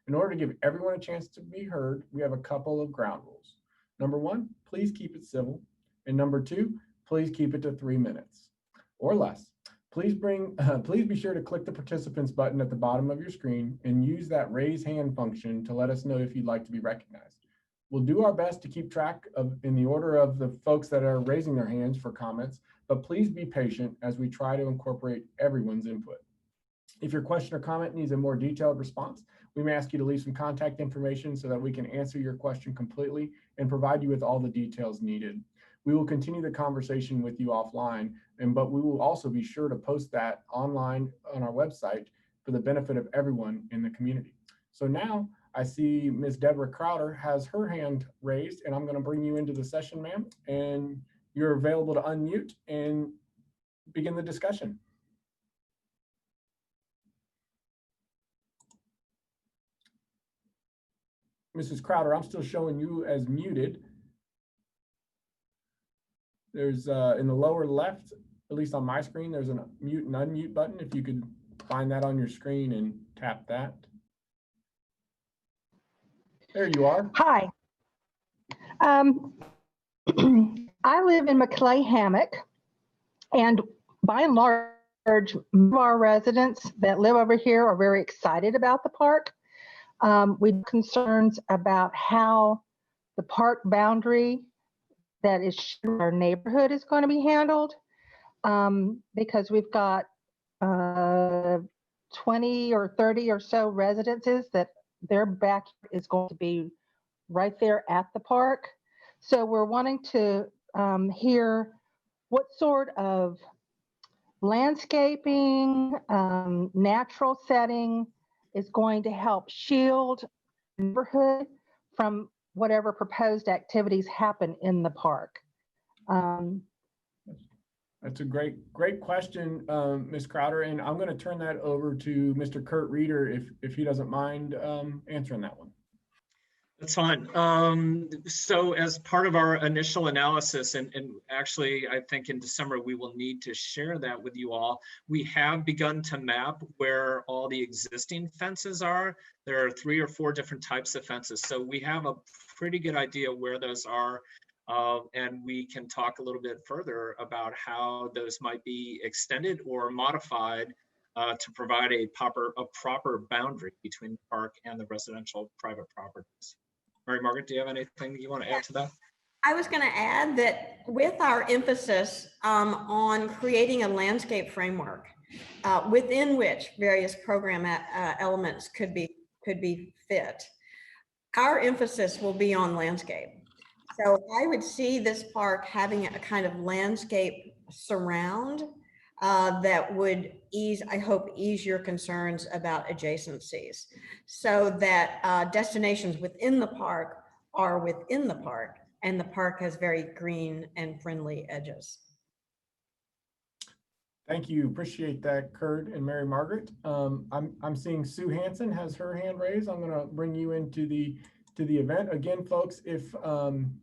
In order to give everyone a chance to be heard, we have a couple of ground rules. Number 1, please keep it civil. And number 2, please keep it to 3 minutes or less. Please be sure to click the participants button at the bottom of your screen and use that raise hand function to let us know if you'd like to be recognized. We'll do our best to keep track of in the order of the folks that are raising their hands for comments, but please be patient as we try to incorporate everyone's input. If your question or comment needs a more detailed response, we may ask you to leave some contact information so that we can answer your question completely and provide you with all the details needed. We will continue the conversation with you offline, but we will also be sure to post that online on our website for the benefit of everyone in the community. So now I see Ms. Deborah Crowder has her hand raised, and I'm going to bring you into the session, ma'am, and you're available to unmute and begin the discussion. Mrs. Crowder, I'm still showing you as muted. There's in the lower left, at least on my screen, there's a mute and unmute button. If you could find that on your screen and tap that. There you are. Hi. I live in McClay Hammock, and by and large, most of our residents that live over here are very excited about the park. We have concerns about how the park boundary that is in our neighborhood is going to be handled, because we've got 20 or 30 or so residences that their back is going to be right there at the park. So we're wanting to hear what sort of landscaping, natural setting is going to help shield the neighborhood from whatever proposed activities happen in the park. That's a great question, Ms. Crowder, and I'm going to turn that over to Mr. Kurt Reeder if he doesn't mind answering that one. That's fine. So as part of our initial analysis, and actually I think in December we will need to share that with you all, we have begun to map where all the existing fences are. There are 3 or 4 different types of fences. So we have a pretty good idea where those are. And we can talk a little bit further about how those might be extended or modified to provide a proper boundary between the park and the residential private properties. Mary Margaret, do you have anything that you want to add to that? I was going to add that with our emphasis on creating a landscape framework within which various program elements could be fit, our emphasis will be on landscape. So I would see this park having a kind of landscape surround that would I hope, ease your concerns about adjacencies, so that destinations within the park are within the park, and the park has very green and friendly edges. Thank you. Appreciate that, Kurt and Mary Margaret. I'm seeing Sue Hansen has her hand raised. I'm going to bring you into the event. Again, folks, if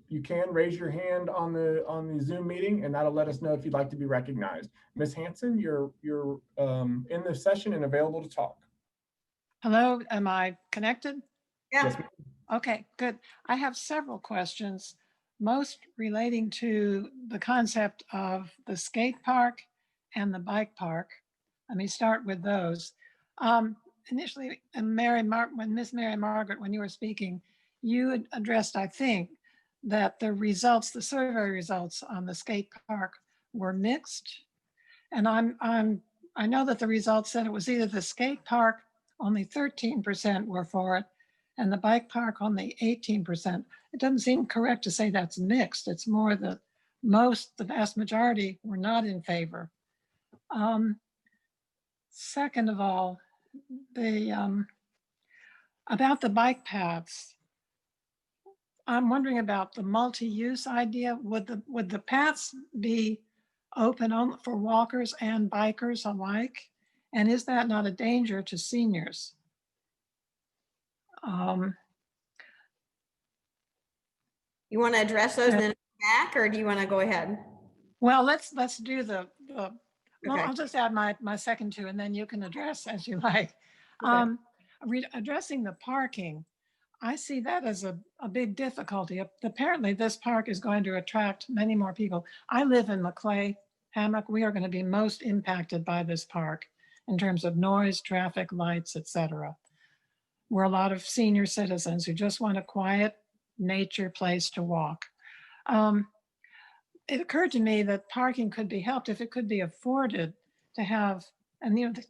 you can raise your hand on the Zoom meeting, and that'll let us know if you'd like to be recognized. Ms. Hansen, you're in the session and available to talk. Hello, am I connected? Yeah. Yes, ma'am. Okay, good. I have several questions, most relating to the concept of the skate park and the bike park. Let me start with those. Initially, when Miss Mary Margaret, when you were speaking, you had addressed, I think, that the survey results on the skate park were mixed. And I know that the results said it was either the skate park, only 13% were for it, and the bike park, only 18%. It doesn't seem correct to say that's mixed. It's more the vast majority were not in favor. Second of all, about the bike paths, I'm wondering about the multi-use idea. Would the paths be open only for walkers and bikers alike? And is that not a danger to seniors? You want to address those and then back, or do you want to go ahead? Well, let's do well, Okay. I'll just add my second 2, and then you can address as you like. Okay. Addressing the parking, I see that as a big difficulty. Apparently, this park is going to attract many more people. I live in McClay Hammock. We are going to be most impacted by this park in terms of noise, traffic, lights, etc. We're a lot of senior citizens who just want a quiet nature place to walk. It occurred to me that parking could be helped if it could be afforded to have, and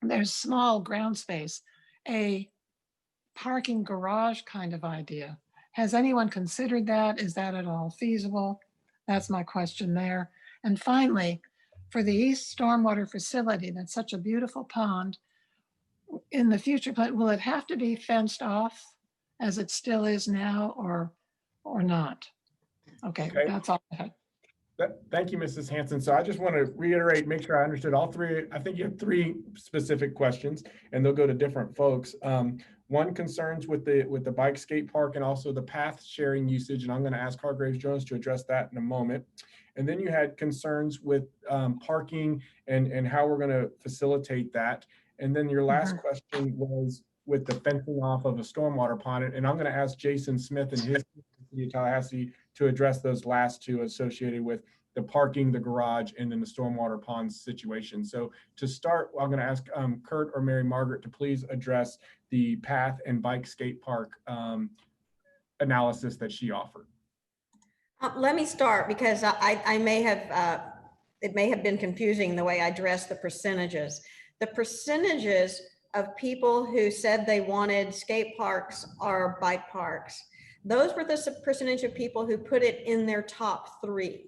there's small ground space, a parking garage kind of idea. Has anyone considered that? Is that at all feasible? That's my question there. And finally, for the East Stormwater facility, that's such a beautiful pond, in the future, will it have to be fenced off as it still is now, or not? Okay, Okay. that's all I had. Thank you, Mrs. Hanson. So I just want to reiterate, make sure I understood all three. I think you have three specific questions, and they'll go to different folks. One concerns with the bike skate park and also the path sharing usage, and I'm going to ask Hargraves Jones to address that in a moment. And then you had concerns with parking and how we're going to facilitate that. And then your last question was with the fencing off of a stormwater pond. And I'm going to ask Jason Smith and his City of Tallahassee to address those last two associated with the parking, the garage, and then the stormwater ponds situation. So to start, I'm going to ask Kurt or Mary Margaret to please address the path and bike skate park analysis that she offered. Let me start because I may have, it may have been confusing the way I addressed the percentages. The percentages of people who said they wanted skate parks or bike parks, those were the percentage of people who put it in their top three.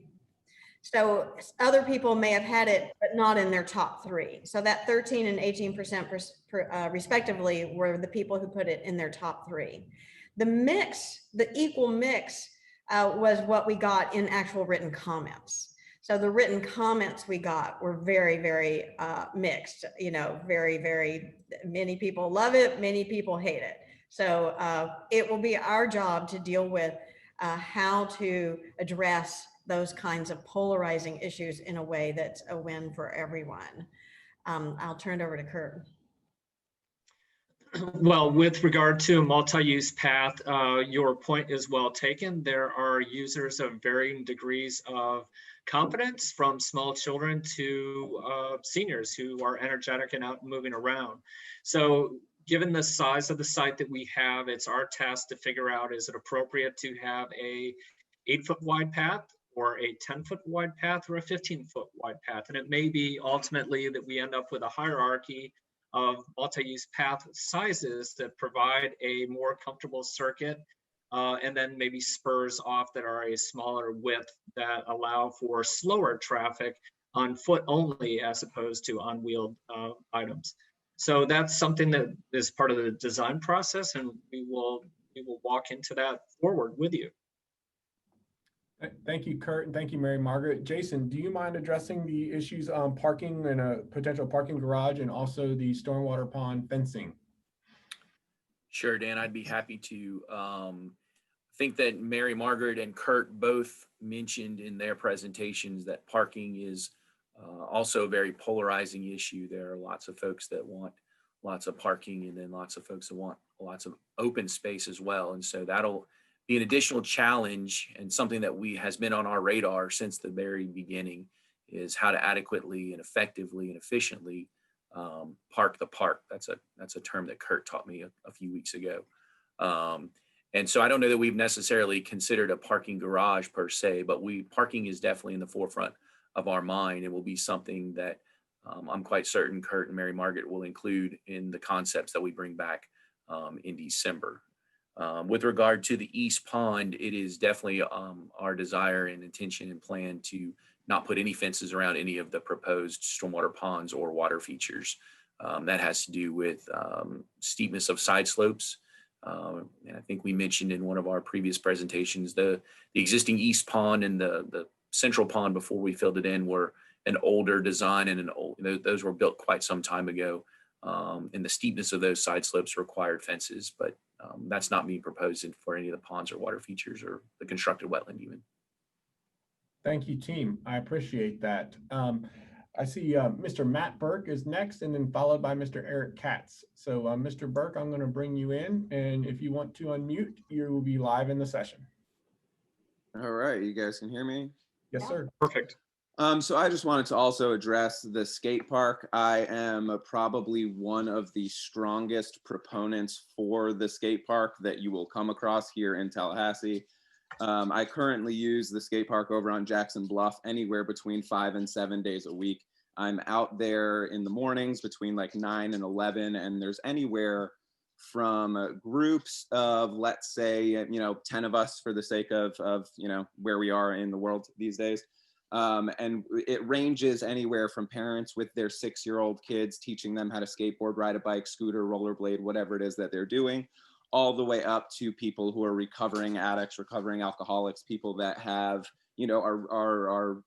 So other people may have had it, but not in their top three. So that 13 and 18% respectively were the people who put it in their top three. The mix, the equal mix was what we got in actual written comments. So the written comments we got were very, very mixed, you know, very, many people love it, many people hate it. So it will be our job to deal with how to address those kinds of polarizing issues in a way that's a win for everyone. I'll turn it over to Kurt. Well, with regard to multi-use path, your point is well taken. There are users of varying degrees of competence, from small children to seniors who are energetic and out moving around. So given the size of the site that we have, it's our task to figure out, is it appropriate to have a 8-foot wide path or a 10-foot wide path or a 15-foot wide path? And it may be ultimately that we end up with a hierarchy of multi-use path sizes that provide a more comfortable circuit, and then maybe spurs off that are a smaller width that allow for slower traffic on foot only as opposed to on wheeled items. So that's something that is part of the design process, and we will walk into that forward with you. Thank you, Kurt, and thank you, Mary Margaret. Jason, do you mind addressing the issues on parking and a potential parking garage and also the stormwater pond fencing? Sure, Dan, I'd be happy to. Think that Mary Margaret and Kurt both mentioned in their presentations that parking is also a very polarizing issue. There are lots of folks that want lots of parking, and then lots of folks that want lots of open space as well. And so that'll be an additional challenge, and something that has been on our radar since the very beginning, is how to adequately and effectively and efficiently park the park. That's a term that Kurt taught me a few weeks ago. And so I don't know that we've necessarily considered a parking garage per se, but parking is definitely in the forefront of our mind, and will be something that I'm quite certain Kurt and Mary Margaret will include in the concepts that we bring back in December. With regard to the East Pond, it is definitely our desire and intention and plan to not put any fences around any of the proposed stormwater ponds or water features. That has to do with steepness of side slopes. And I think we mentioned in one of our previous presentations, the existing East Pond and the Central Pond before we filled it in were an older design, and those were built quite some time ago. And the steepness of those side slopes required fences, but that's not being proposed for any of the ponds or water features or the constructed wetland even. Thank you, team. I appreciate that. I see Mr. Matt Burke is next, and then followed by Mr. Eric Katz. So Mr. Burke, I'm going to bring you in, and if you want to unmute, you will be live in the session. All right, you guys can hear me? Yes, sir. Perfect. So I just wanted to also address the skate park. I am probably one of the strongest proponents for the skate park that you will come across here in Tallahassee. I currently use the skate park over on Jackson Bluff anywhere between 5 and 7 days a week. I'm out there in the mornings between like 9 and 11, and there's anywhere from groups of, let's say, 10 of us for the sake of where we are in the world these days. And it ranges anywhere from parents with their 6-year-old kids, teaching them how to skateboard, ride a bike, scooter, rollerblade, whatever it is that they're doing, all the way up to people who are recovering addicts, recovering alcoholics, people that have, are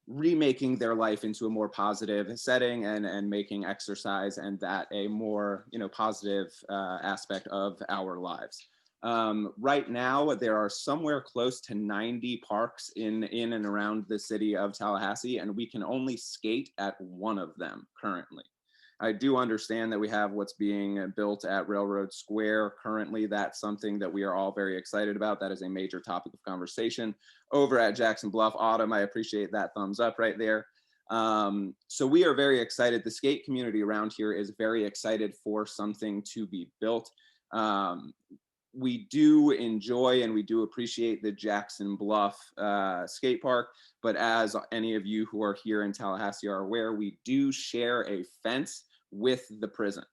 remaking their life into a more positive setting and making exercise and that a more, positive aspect of our lives. Right now, there are somewhere close to 90 parks in and around the city of Tallahassee, and we can only skate at one of them currently. I do understand that we have what's being built at Railroad Square currently. That's something that we are all very excited about. That is a major topic of conversation over at Jackson Bluff. Autumn, I appreciate that thumbs up right there. So we are very excited. The skate community around here is very excited for something to be built. We do enjoy and we do appreciate the Jackson Bluff skate park, but as any of you who are here in Tallahassee are aware, we do share a fence with the prison.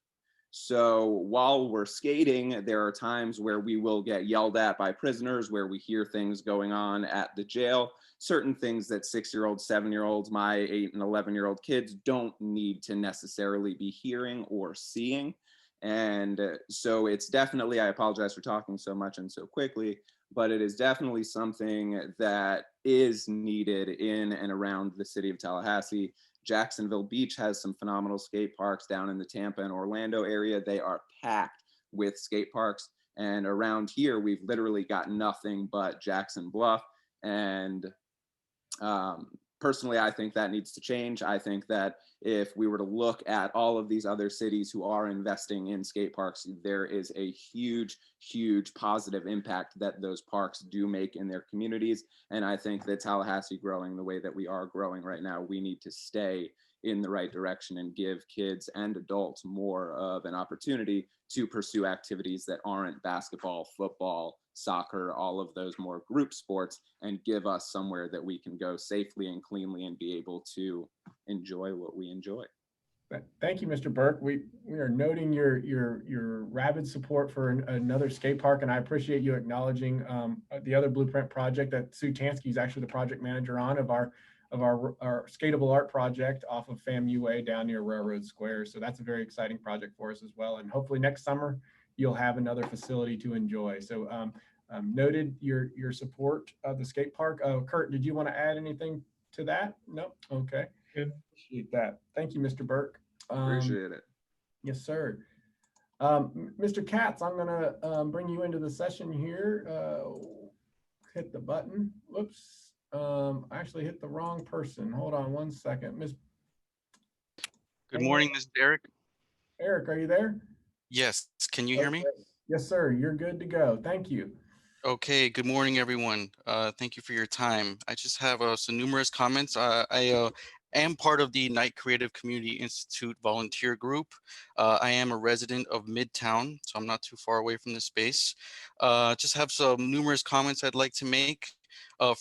So while we're skating, there are times where we will get yelled at by prisoners, where we hear things going on at the jail, certain things that 6-year-olds, 7-year-olds, my 8 and 11-year-old kids don't need to necessarily be hearing or seeing. And so it's definitely, I apologize for talking so much and so quickly, but it is definitely something that is needed in and around the city of Tallahassee. Jacksonville Beach has some phenomenal skate parks down in the Tampa and Orlando area. They are packed with skate parks. And around here, we've literally got nothing but Jackson Bluff. And personally, I think that needs to change. I think that if we were to look at all of these other cities who are investing in skate parks, there is a huge, huge positive impact that those parks do make in their communities. And I think that Tallahassee growing the way that we are growing right now, we need to stay in the right direction and give kids and adults more of an opportunity to pursue activities that aren't basketball, football, soccer, all of those more group sports, and give us somewhere that we can go safely and cleanly and be able to enjoy what we enjoy. Thank you, Mr. Burke. We are noting your rabid support for another skate park, and I appreciate you acknowledging the other Blueprint project that Sue Tansky is actually the project manager on of our skatable art project off of FAMU Way down near Railroad Square. So that's a very exciting project for us as well. And hopefully next summer you'll have another facility to enjoy. So noted your support of the skate park. Kurt, did you want to add anything to that? No? Okay. Good. Appreciate that. Thank you, Mr. Burke. Appreciate it. Yes, sir. Mr. Katz, I'm gonna bring you into the session here. Hit the button. Whoops. I actually hit the wrong person. Hold on one second. Good morning, this is Eric. Eric, are you there? Yes, can you hear me? Yes, sir. You're good to go. Thank you. Okay, good morning, everyone. Thank you for your time. I just have some numerous comments. I am part of the Knight Creative Community Institute volunteer group. I am a resident of Midtown, so I'm not too far away from the space. Just have some numerous comments I'd like to make.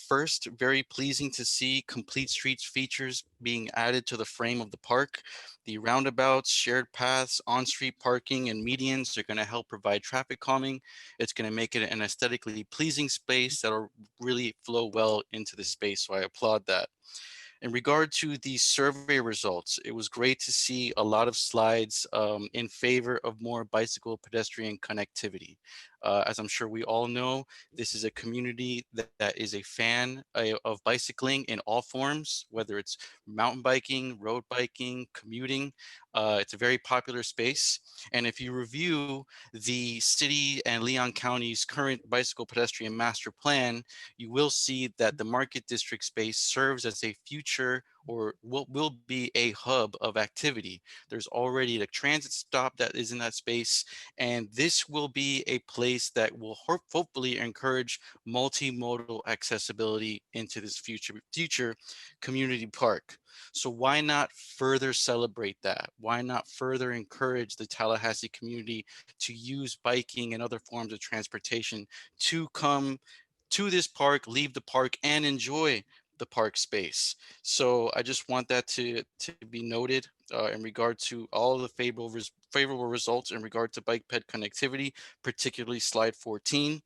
First, very pleasing to see complete streets features being added to the frame of the park. The roundabouts, shared paths, on-street parking, and medians are going to help provide traffic calming. It's going to make it an aesthetically pleasing space that'll really flow well into the space, so I applaud that. In regard to the survey results, it was great to see a lot of slides in favor of more bicycle pedestrian connectivity. As I'm sure we all know, this is a community that is a fan of bicycling in all forms, whether it's mountain biking, road biking, commuting. It's a very popular space. And if you review the city and Leon County's current bicycle pedestrian master plan, you will see that the Market District space serves as a future or will be a hub of activity. There's already a transit stop that is in that space, and this will be a place that will hopefully encourage multimodal accessibility into this future community park. So why not further celebrate that? Why not further encourage the Tallahassee community to use biking and other forms of transportation to come to this park, leave the park, and enjoy the park space? So I just want that to be noted. in regard to all of the favorable results in regard to bike ped connectivity, particularly slide 14.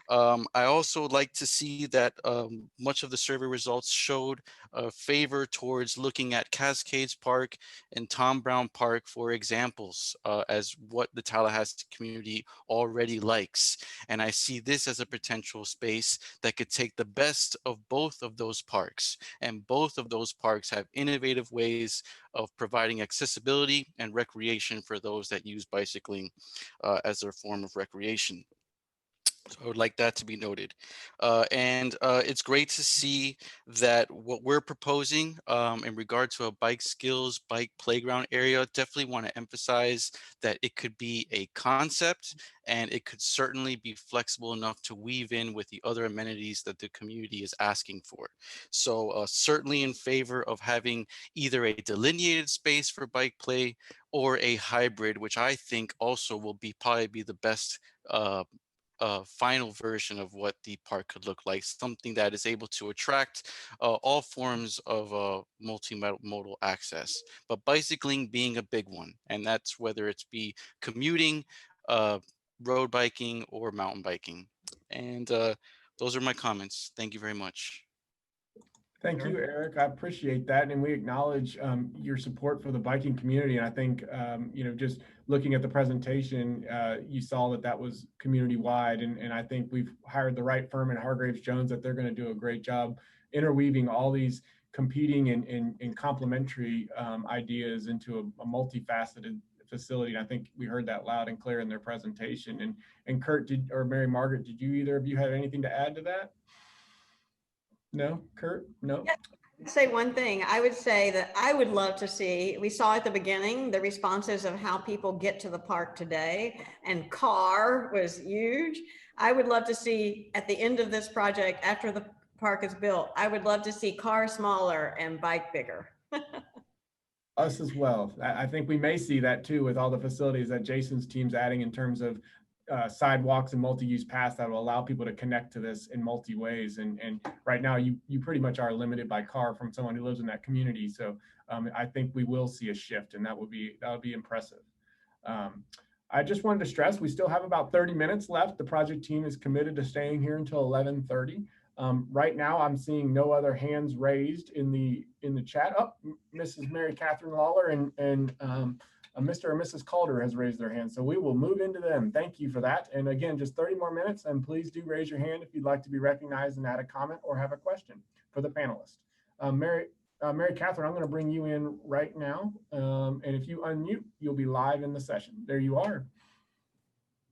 I also would like to see that much of the survey results showed a favor towards looking at Cascades Park and Tom Brown Park for examples as what the Tallahassee community already likes. And I see this as a potential space that could take the best of both of those parks. And both of those parks have innovative ways of providing accessibility and recreation for those that use bicycling as their form of recreation. So I would like that to be noted. It's great to see that what we're proposing in regard to a bike skills, bike playground area, definitely want to emphasize that it could be a concept and it could certainly be flexible enough to weave in with the other amenities that the community is asking for. So certainly in favor of having either a delineated space for bike play or a hybrid, which I think also will probably be the best final version of what the park could look like, something that is able to attract all forms of multimodal access, but bicycling being a big one. And that's whether it's be commuting, uh, road biking, or mountain biking. And those are my comments. Thank you very much. Thank you, Eric. I appreciate that. And we acknowledge your support for the biking community. And I think, just looking at the presentation, you saw that that was community-wide. And I think we've hired the right firm in Hargraves Jones, that they're going to do a great job interweaving all these competing and complementary ideas into a multifaceted facility. And I think we heard that loud and clear in their presentation. And Kurt, or Mary Margaret, did either of you have anything to add to that? No, Kurt, no. Yeah, say one thing. I would say that I would love to see, we saw at the beginning, the responses of how people get to the park today, and car was huge. I would love to see at the end of this project, after the park is built, I would love to see car smaller and bike bigger. Us as well. I think we may see that too with all the facilities that Jason's team's adding in terms of sidewalks and multi-use paths that will allow people to connect to this in multi ways. And right now you pretty much are limited by car from someone who lives in that community. So I think we will see a shift, and that would be impressive. I just wanted to stress, we still have about 30 minutes left. The project team is committed to staying here until 11:30. Right now, I'm seeing no other hands raised in the chat. Oh, Mrs. Mary Catherine Lawler and Mr. or Mrs. Calder has raised their hand, so we will move into them. Thank you for that. And again, just 30 more minutes, and please do raise your hand if you'd like to be recognized and add a comment or have a question for the panelists. Mary Catherine, I'm going to bring you in right now, and if you unmute, you'll be live in the session. There you are.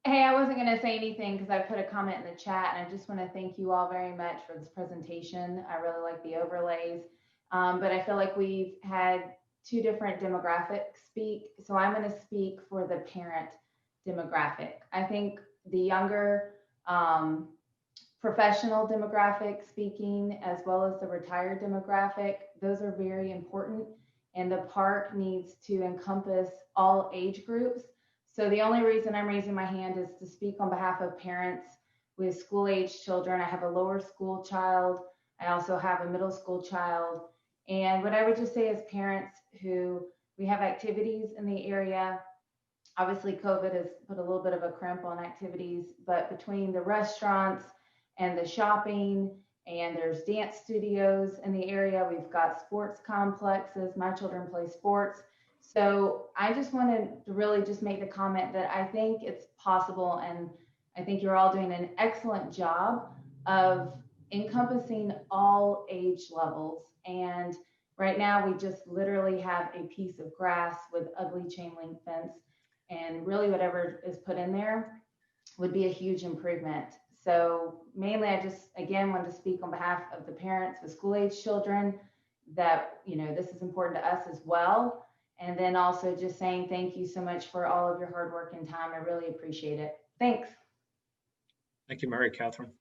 Hey, I wasn't going to say anything because I put a comment in the chat, and I just want to thank you all very much for this presentation. I really like the overlays, but I feel like we've had two different demographics speak. So I'm going to speak for the parent demographic. I think the younger professional demographic speaking, as well as the retired demographic, those are very important. And the park needs to encompass all age groups. So the only reason I'm raising my hand is to speak on behalf of parents with school-age children. I have a lower school child. I also have a middle school child. And what I would just say is parents who, we have activities in the area. Obviously, COVID has put a little bit of a crimp on activities, but between the restaurants and the shopping, and there's dance studios in the area, we've got sports complexes. My children play sports. So I just wanted to really just make the comment that I think it's possible, and I think you're all doing an excellent job of encompassing all age levels. And right now we just literally have a piece of grass with ugly chain link fence, and really whatever is put in there would be a huge improvement. So mainly I just, again, wanted to speak on behalf of the parents with school age children that, you know, this is important to us as well. And then also just saying thank you so much for all of your hard work and time. I really appreciate it. Thanks. Thank you, Mary Catherine.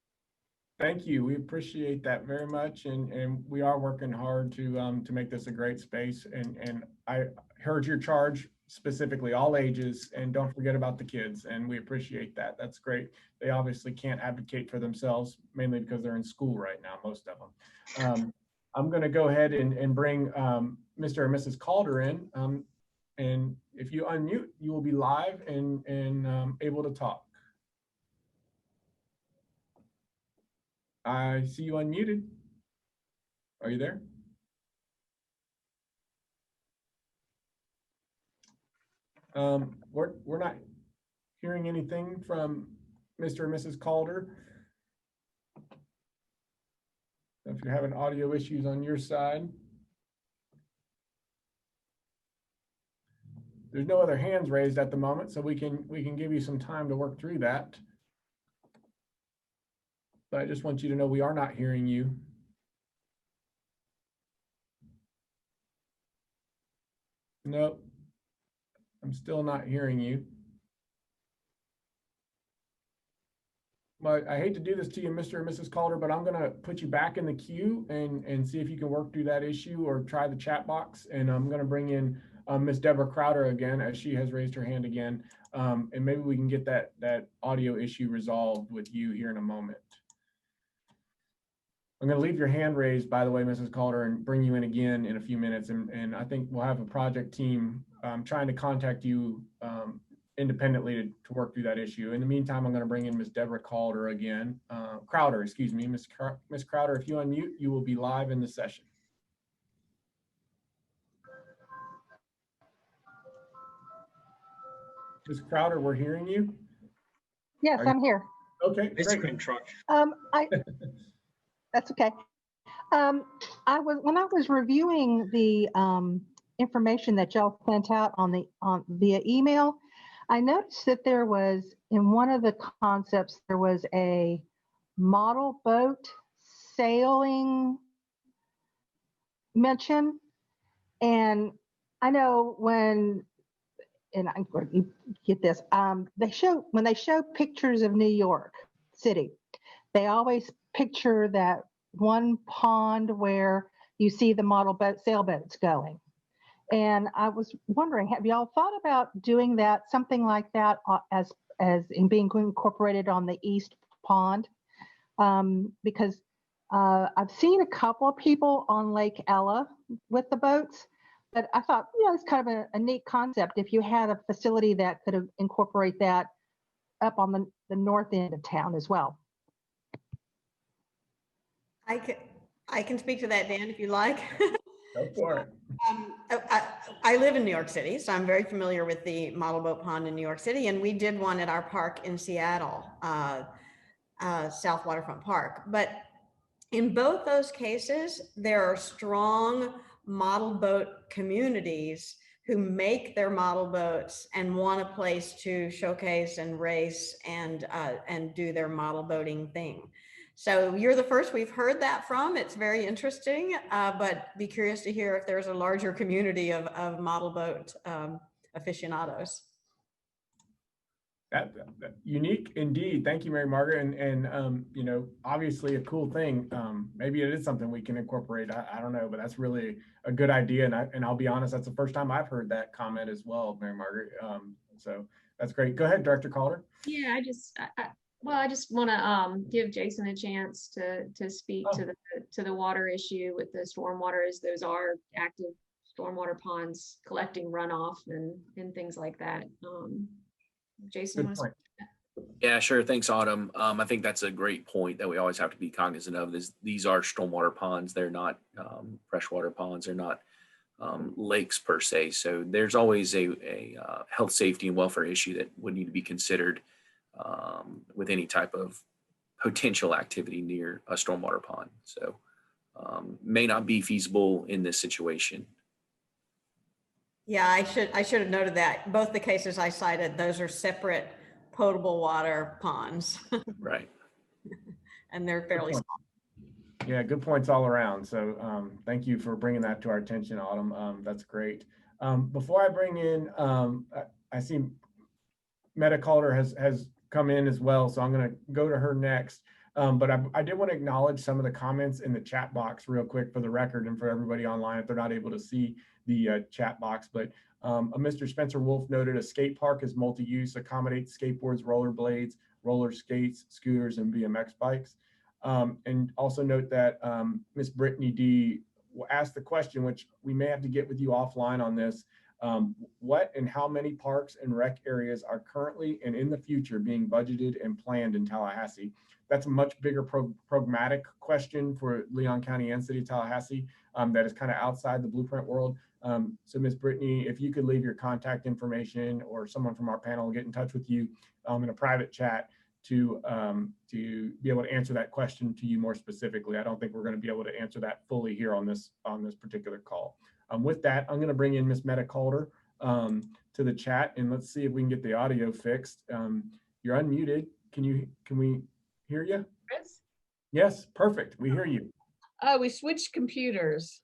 Thank you. We appreciate that very much, and we are working hard to make this a great space. And I heard your charge specifically all ages, and don't forget about the kids. And we appreciate that. That's great. They obviously can't advocate for themselves, mainly because they're in school right now, most of them. I'm going to go ahead and bring Mr. or Mrs. Calder in. And if you unmute, you will be live and able to talk. I see you unmuted. Are you there? We're not hearing anything from Mr. and Mrs. Calder. If you're having audio issues on your side. There's no other hands raised at the moment, so we can give you some time to work through that. But I just want you to know we are not hearing you. Nope. I'm still not hearing you. But I hate to do this to you, Mr. and Mrs. Calder, but I'm going to put you back in the queue and see if you can work through that issue or try the chat box. And I'm going to bring in Ms. Deborah Crowder again, as she has raised her hand again. And maybe we can get that audio issue resolved with you here in a moment. I'm going to leave your hand raised, by the way, Mrs. Calder, and bring you in again in a few minutes. And I think we'll have a project team trying to contact you independently to work through that issue. In the meantime, I'm going to bring in Ms. Deborah Calder again. Crowder, excuse me. Ms. Crowder, if you unmute, you will be live in the session. Ms. Crowder, we're hearing you. Yes, I'm here. Okay, Ice great. cream truck. That's okay. When I was reviewing the information that y'all sent out via email, I noticed that there was, in one of the concepts, there was a model boat sailing mention. And I know when I'm going to get this, when they show pictures of New York City, they always picture that one pond where you see the model boat sailboats going. And I was wondering, have y'all thought about doing that, something like that, as in being incorporated on the East Pond? Because I've seen a couple of people on Lake Ella with the boats, but I thought, it's kind of a neat concept if you had a facility that could incorporate that up on the north end of town as well. I can speak to that, Dan, if you like. Go for it. I live in New York City, so I'm very familiar with the model boat pond in New York City, and we did one at our park in Seattle, South Waterfront Park. But in both those cases, there are strong model boat communities who make their model boats and want a place to showcase and race and do their model boating thing. So you're the first we've heard that from. It's very interesting, but be curious to hear if there's a larger community of model boat aficionados. That unique indeed. Thank you, Mary Margaret. And obviously a cool thing. Maybe it is something we can incorporate. I don't know, but that's really a good idea. And I'll be honest, that's the first time I've heard that comment as well, Mary Margaret. So that's great. Go ahead, Director Calder. Yeah, I just want to give Jason a chance to speak to the water issue with the stormwater, as those are active stormwater ponds collecting runoff and things like that. Jason, Yeah, sure. Thanks, Autumn. I think that's a great point that we always have to be cognizant of. These are stormwater ponds. They're not freshwater ponds. They're not lakes per se. So there's always a health, safety, and welfare issue that would need to be considered with any type of potential activity near a stormwater pond. So may not be feasible in this situation. Yeah, I should have noted that. Both the cases I cited, those are separate potable water ponds. Right. And they're fairly small. Yeah, good points all around. So thank you for bringing that to our attention, Autumn. That's great. Before I bring in, I see Meta Calder has come in as well, so I'm going to go to her next. But I did want to acknowledge some of the comments in the chat box real quick for the record and for everybody online if they're not able to see the chat box. But Mr. Spencer Wolf noted a skate park is multi-use, accommodates skateboards, rollerblades, roller skates, scooters, and BMX bikes. And also note that Miss Brittany D asked the question, which we may have to get with you offline on this. What and how many parks and rec areas are currently and in the future being budgeted and planned in Tallahassee? That's a much bigger pragmatic question for Leon County and City of Tallahassee that is kind of outside the blueprint world. So Ms. Brittany, if you could leave your contact information or someone from our panel will get in touch with you in a private chat to be able to answer that question to you more specifically. I don't think we're going to be able to answer that fully here on this particular call. With that, I'm going to bring in Ms. Meta Calder to the chat, and let's see if we can get the audio fixed. You're unmuted. Can we hear you? Chris? Yes, perfect. We hear you. Oh, we switched computers.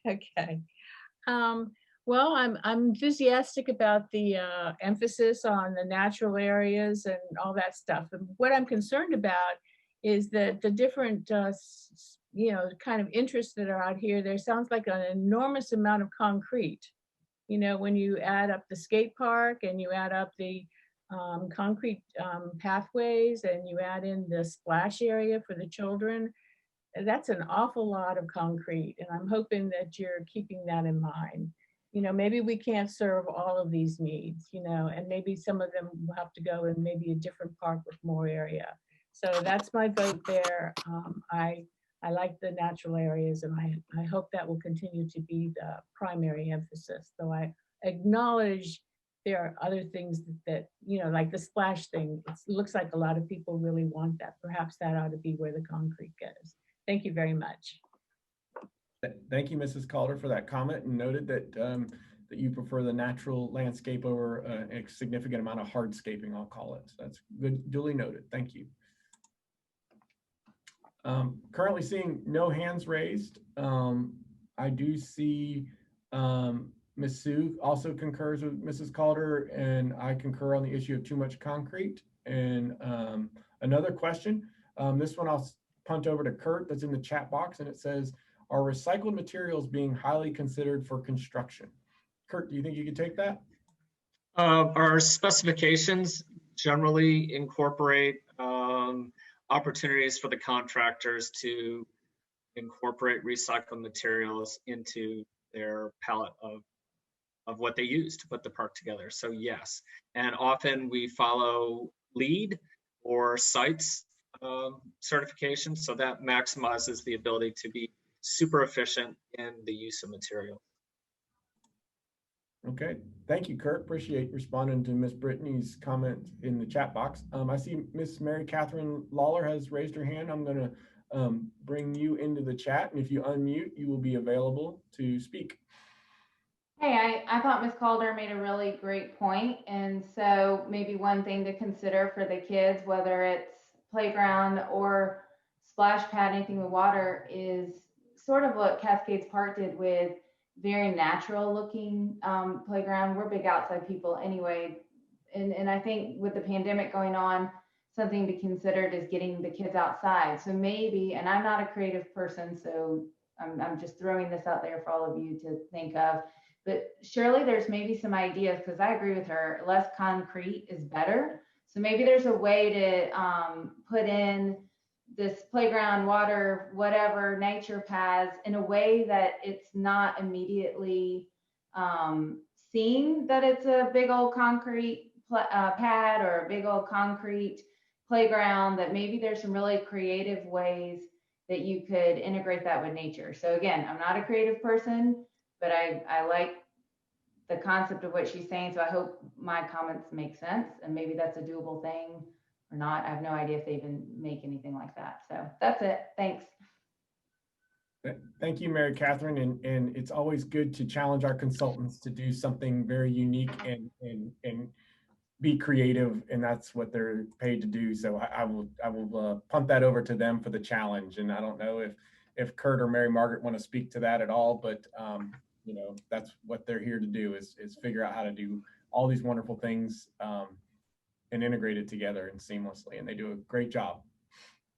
Okay. Well, I'm enthusiastic about the emphasis on the natural areas and all that stuff. And what I'm concerned about is that the different, kind of interests that are out here, there sounds like an enormous amount of concrete. When you add up the skate park and you add up the concrete pathways and you add in the splash area for the children, that's an awful lot of concrete. And I'm hoping that you're keeping that in mind. Maybe we can't serve all of these needs, and maybe some of them will have to go in maybe a different park with more area. So that's my vote there. I like the natural areas, and I hope that will continue to be the primary emphasis. Though I acknowledge there are other things that like the splash thing, it looks like a lot of people really want that. Perhaps that ought to be where the concrete goes. Thank you very much. Thank you, Mrs. Calder, for that comment, and noted that that you prefer the natural landscape over a significant amount of hardscaping, I'll call it. So that's good, duly noted. Thank you. Currently seeing no hands raised. I do see Ms. Sue also concurs with Mrs. Calder, and I concur on the issue of too much concrete. And another question, this one I'll punt over to Kurt, that's in the chat box, and it says, are recycled materials being highly considered for construction? Kurt, do you think you could take that? Our specifications generally incorporate opportunities for the contractors to incorporate recycled materials into their palette of what they use to put the park together. So yes, and often we follow LEED or CITES certification, so that maximizes the ability to be super efficient in the use of material. Okay, thank you, Kurt. Appreciate responding to Miss Brittany's comment in the chat box. I see Miss Mary Catherine Lawler has raised her hand. I'm going to bring you into the chat, and if you unmute, you will be available to speak. Hey, I thought Ms. Calder made a really great point. And so maybe one thing to consider for the kids, whether it's playground or splash pad, anything with water, is sort of what Cascades Park did with very natural looking playground. We're big outside people anyway. And I think with the pandemic going on, something to consider is getting the kids outside. So maybe, and I'm not a creative person, so I'm just throwing this out there for all of you to think of, but surely there's maybe some ideas, because I agree with her, less concrete is better. So maybe there's a way to put in this playground, water, whatever, nature paths in a way that it's not immediately seen that it's a big old concrete pad or a big old concrete playground, that maybe there's some really creative ways that you could integrate that with nature. So again, I'm not a creative person, but I like the concept of what she's saying. So I hope my comments make sense, and maybe that's a doable thing or not. I have no idea if they even make anything like that. So that's it. Thanks. Thank you, Mary Catherine. And it's always good to challenge our consultants to do something very unique and be creative, and that's what they're paid to do. So I will punt that over to them for the challenge. And I don't know if Kurt or Mary Margaret want to speak to that at all, but that's what they're here to do, is figure out how to do all these wonderful things and integrate it together and seamlessly, and they do a great job.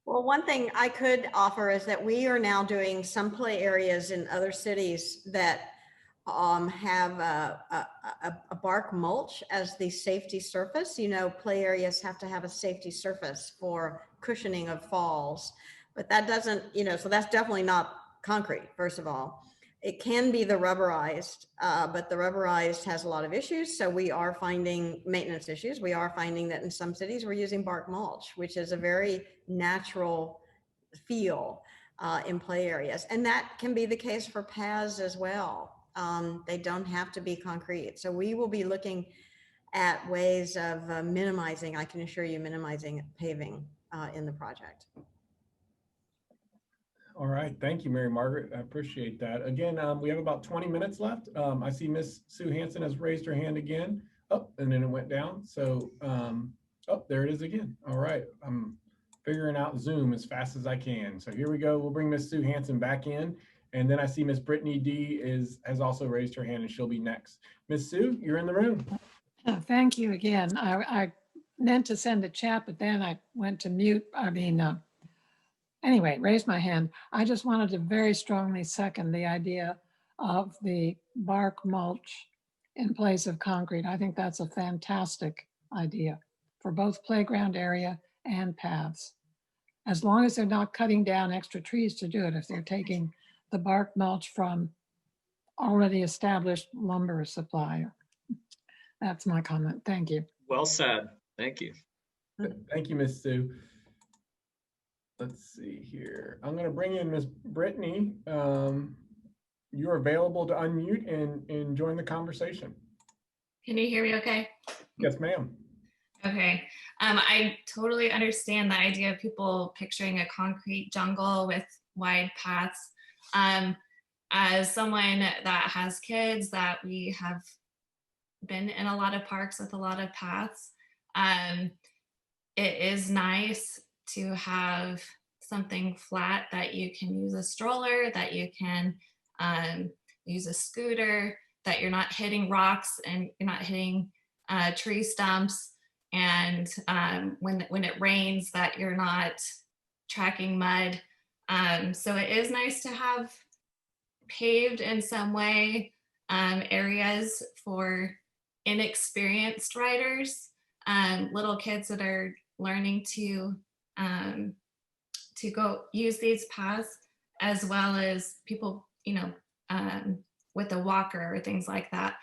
Well, one thing I could offer is that we are now doing some play areas in other cities that have a bark mulch as the safety surface. Play areas have to have a safety surface for cushioning of falls, but that doesn't, so that's definitely not concrete, first of all. it can be the rubberized, but the rubberized has a lot of issues. So we are finding maintenance issues. We are finding that in some cities we're using bark mulch, which is a very natural feel in play areas. And that can be the case for paths as well. They don't have to be concrete. So we will be looking at ways of minimizing, I can assure you, minimizing paving in the project. All right, thank you, Mary Margaret. I appreciate that. Again, we have about 20 minutes left. I see Miss Sue Hansen has raised her hand again. Oh, and then it went down. So, oh, there it is again. All right, I'm figuring out Zoom as fast as I can. So here we go. We'll bring Miss Sue Hansen back in. And then I see Miss Brittany D has also raised her hand and she'll be next. Miss Sue, you're in the room. Oh, thank you again. I meant to send a chat, but then I went to mute. Anyway, raised my hand. I just wanted to very strongly second the idea of the bark mulch in place of concrete. I think that's a fantastic idea for both playground area and paths. As long as they're not cutting down extra trees to do it, if they're taking the bark mulch from already established lumber supply. That's my comment. Thank you. Well said. Thank you. Thank you, Miss Sue. Let's see here. I'm going to bring in Miss Brittany. You're available to unmute and join the conversation. Can you hear me okay? Yes, ma'am. Okay. I totally understand the idea of people picturing a concrete jungle with wide paths. As someone that has kids, that we have been in a lot of parks with a lot of paths, it is nice to have something flat that you can use a stroller, that you can use a scooter, that you're not hitting rocks and you're not hitting tree stumps. And when it rains, that you're not tracking mud. So it is nice to have paved in some way areas for inexperienced riders, little kids that are learning to go use these paths, as well as people, with a walker or things like that.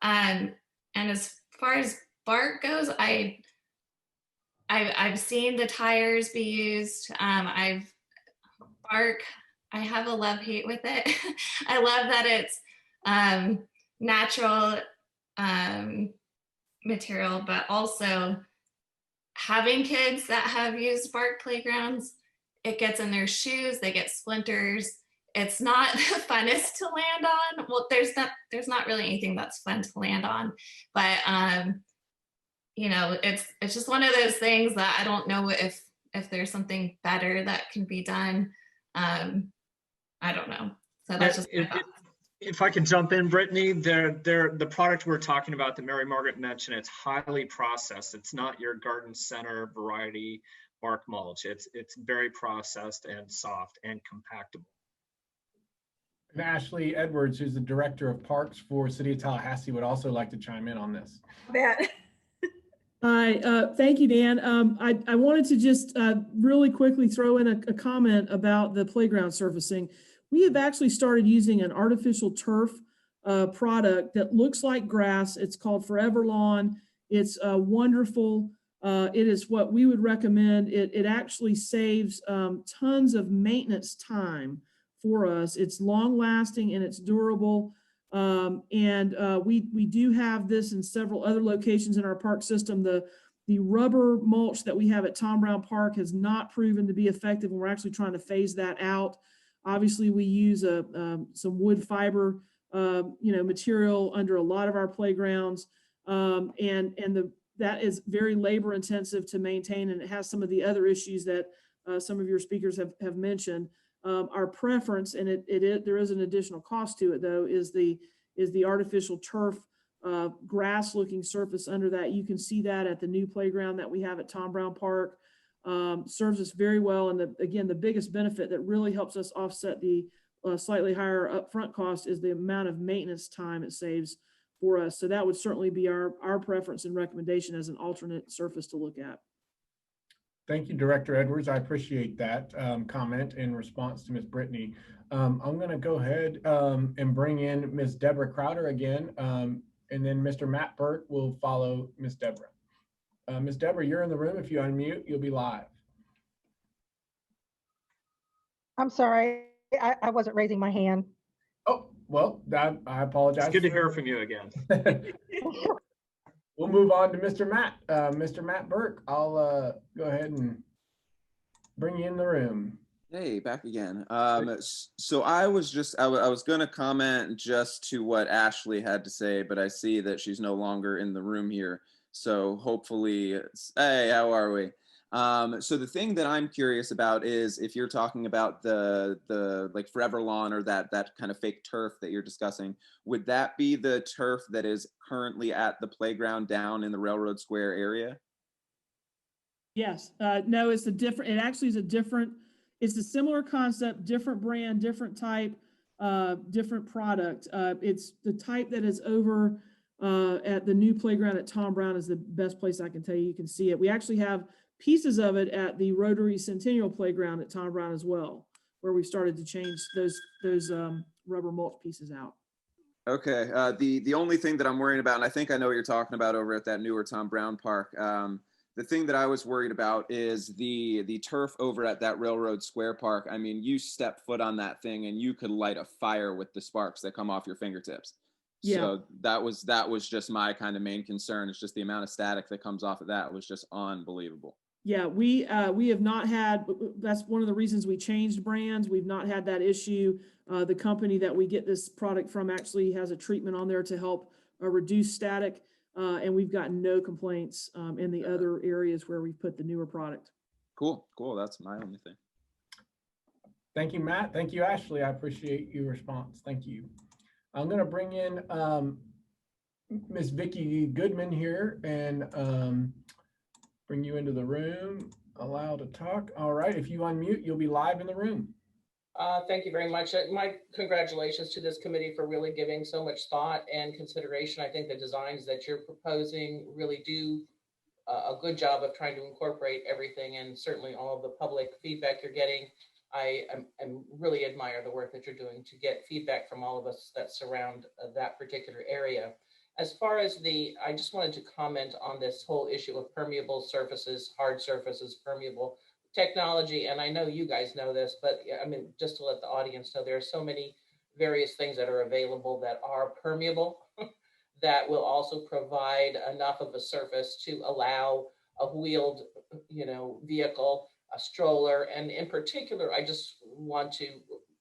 And as far as bark goes, I've seen the tires be used. I have a love-hate with it. I love that it's natural material, but also having kids that have used bark playgrounds, it gets in their shoes, they get splinters. It's not the funnest to land on. Well, there's not really anything that's fun to land on, but it's just one of those things that I don't know if there's something better that can be done. I don't know. So that's just my thoughts. If I could jump in, Brittany, the product we're talking about that Mary Margaret mentioned, it's highly processed. It's not your garden center variety bark mulch. It's very processed and soft and compactable. And Ashley Edwards, who's the Director of Parks for City of Tallahassee, would also like to chime in on this. Hi, thank you, Dan. I wanted to just really quickly throw in a comment about the playground surfacing. We have actually started using an artificial turf product that looks like grass. It's called Forever Lawn. It's wonderful. It is what we would recommend. It actually saves tons of maintenance time for us. It's long lasting and it's durable. We do have this in several other locations in our park system. The rubber mulch that we have at Tom Brown Park has not proven to be effective, and we're actually trying to phase that out. Obviously, we use some wood fiber, material under a lot of our playgrounds, that is very labor intensive to maintain, and it has some of the other issues that some of your speakers have mentioned. Our preference, and there is an additional cost to it though, is the artificial turf grass looking surface under that. You can see that at the new playground that we have at Tom Brown Park. Serves us very well. And again, the biggest benefit that really helps us offset the slightly higher upfront cost is the amount of maintenance time it saves for us. So that would certainly be our preference and recommendation as an alternate surface to look at. Thank you, Director Edwards. I appreciate that comment in response to Ms. Brittany. I'm going to go ahead and bring in Ms. Deborah Crowder again, and then Mr. Matt Burt will follow Ms. Deborah. Ms. Deborah, you're in the room. If you unmute, you'll be live. I'm sorry, I wasn't raising my hand. Oh, well, I apologize. It's good to hear from you again. We'll move on to Mr. Matt. Mr. Matt Burke, I'll go ahead and bring you in the room. Hey, back again. So I was going to comment just to what Ashley had to say, but I see that she's no longer in the room here. So hopefully, hey, how are we? So the thing that I'm curious about is if you're talking about the like forever lawn or that kind of fake turf that you're discussing, would that be the turf that is currently at the playground down in the Railroad Square area? Yes, no, it's a different, it actually is a different, it's a similar concept, different brand, different type, different product. It's the type that is over at the new playground at Tom Brown is the best place I can tell you. You can see it. We actually have pieces of it at the Rotary Centennial Playground at Tom Brown as well, where we started to change those rubber mulch pieces out. Okay, the only thing that I'm worried about, and I think I know what you're talking about over at that newer Tom Brown Park, the thing that I was worried about is the turf over at that Railroad Square Park. I mean, you step foot on that thing and you could light a fire with the sparks that come off your fingertips. Yeah. So that was just my kind of main concern. It's just the amount of static that comes off of that was just unbelievable. Yeah, we have not had, that's one of the reasons we changed brands. We've not had that issue. The company that we get this product from actually has a treatment on there to help reduce static. And we've gotten no complaints in the other areas where we've put the newer product. Cool. That's my only thing. Thank you, Matt. Thank you, Ashley. I appreciate your response. Thank you. I'm going to bring in Ms. Vicki Goodman here and bring you into the room. Allow to talk. All right. If you unmute, you'll be live in the room. Thank you very much. My congratulations to this committee for really giving so much thought and consideration. I think the designs that you're proposing really do a good job of trying to incorporate everything, and certainly all of the public feedback you're getting. I really admire the work that you're doing to get feedback from all of us that surround that particular area. As far as I just wanted to comment on this whole issue of permeable surfaces, hard surfaces, permeable technology, and I know you guys know this, but I mean, just to let the audience know, there are so many various things that are available that are permeable that will also provide enough of a surface to allow a wheeled, vehicle, a stroller, and in particular, I just want to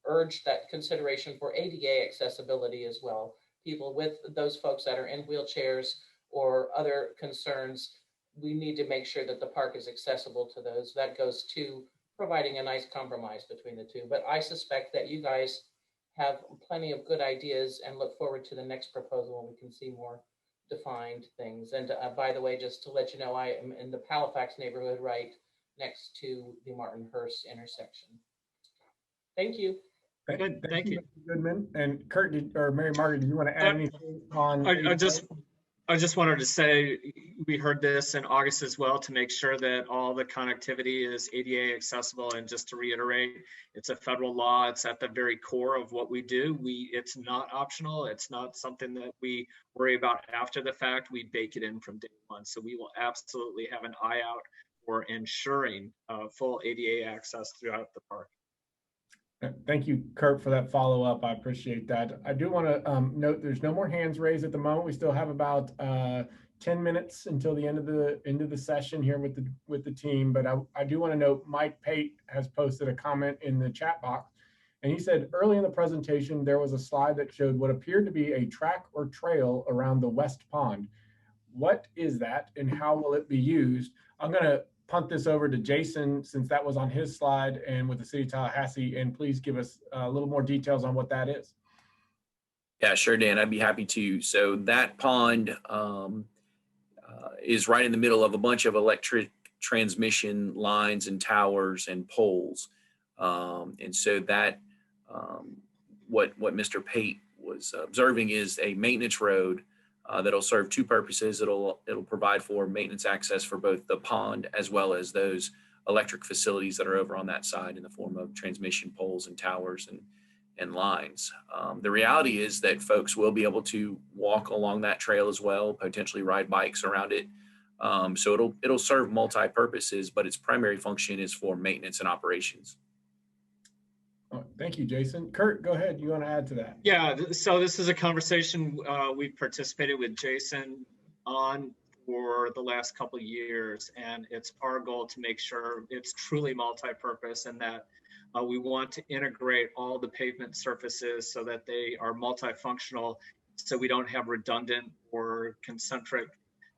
urge that consideration for ADA accessibility as well. People with those folks that are in wheelchairs or other concerns, we need to make sure that the park is accessible to those. That goes to providing a nice compromise between the two. But I suspect that you guys have plenty of good ideas and look forward to the next proposal when we can see more defined things. And by the way, just to let you know, I am in the Halifax neighborhood right next to the Martin Hurst intersection. Thank you. Thank you. Mr. Goodman. And Kurt or Mary Margaret, did you want to add anything on? I just wanted to say we heard this in August as well to make sure that all the connectivity is ADA accessible. And just to reiterate, it's a federal law. It's at the very core of what we do. It's not optional. It's not something that we worry about after the fact. We bake it in from day one. So we will absolutely have an eye out for ensuring full ADA access throughout the park. Thank you, Kurt, for that follow-up. I appreciate that. I do want to note there's no more hands raised at the moment. We still have about 10 minutes until the end of the session here with the team. But I do want to note Mike Pate has posted a comment in the chat box, and he said early in the presentation there was a slide that showed what appeared to be a track or trail around the West Pond. What is that, and how will it be used? I'm going to punt this over to Jason since that was on his slide and with the City of Tallahassee, and please give us a little more details on what that is. Yeah, sure, Dan, I'd be happy to. So that pond is right in the middle of a bunch of electric transmission lines and towers and poles. And so that what Mr. Pate was observing is a maintenance road that'll serve two purposes. It'll provide for maintenance access for both the pond as well as those electric facilities that are over on that side in the form of transmission poles and towers and lines. The reality is that folks will be able to walk along that trail as well, potentially ride bikes around it. So it'll serve multi-purposes, but its primary function is for maintenance and operations. Oh, thank you, Jason. Kurt, go ahead. You want to add to that? Yeah, so this is a conversation we've participated with Jason on for the last couple of years, and it's our goal to make sure it's truly multi-purpose and that we want to integrate all the pavement surfaces so that they are multifunctional, so we don't have redundant or concentric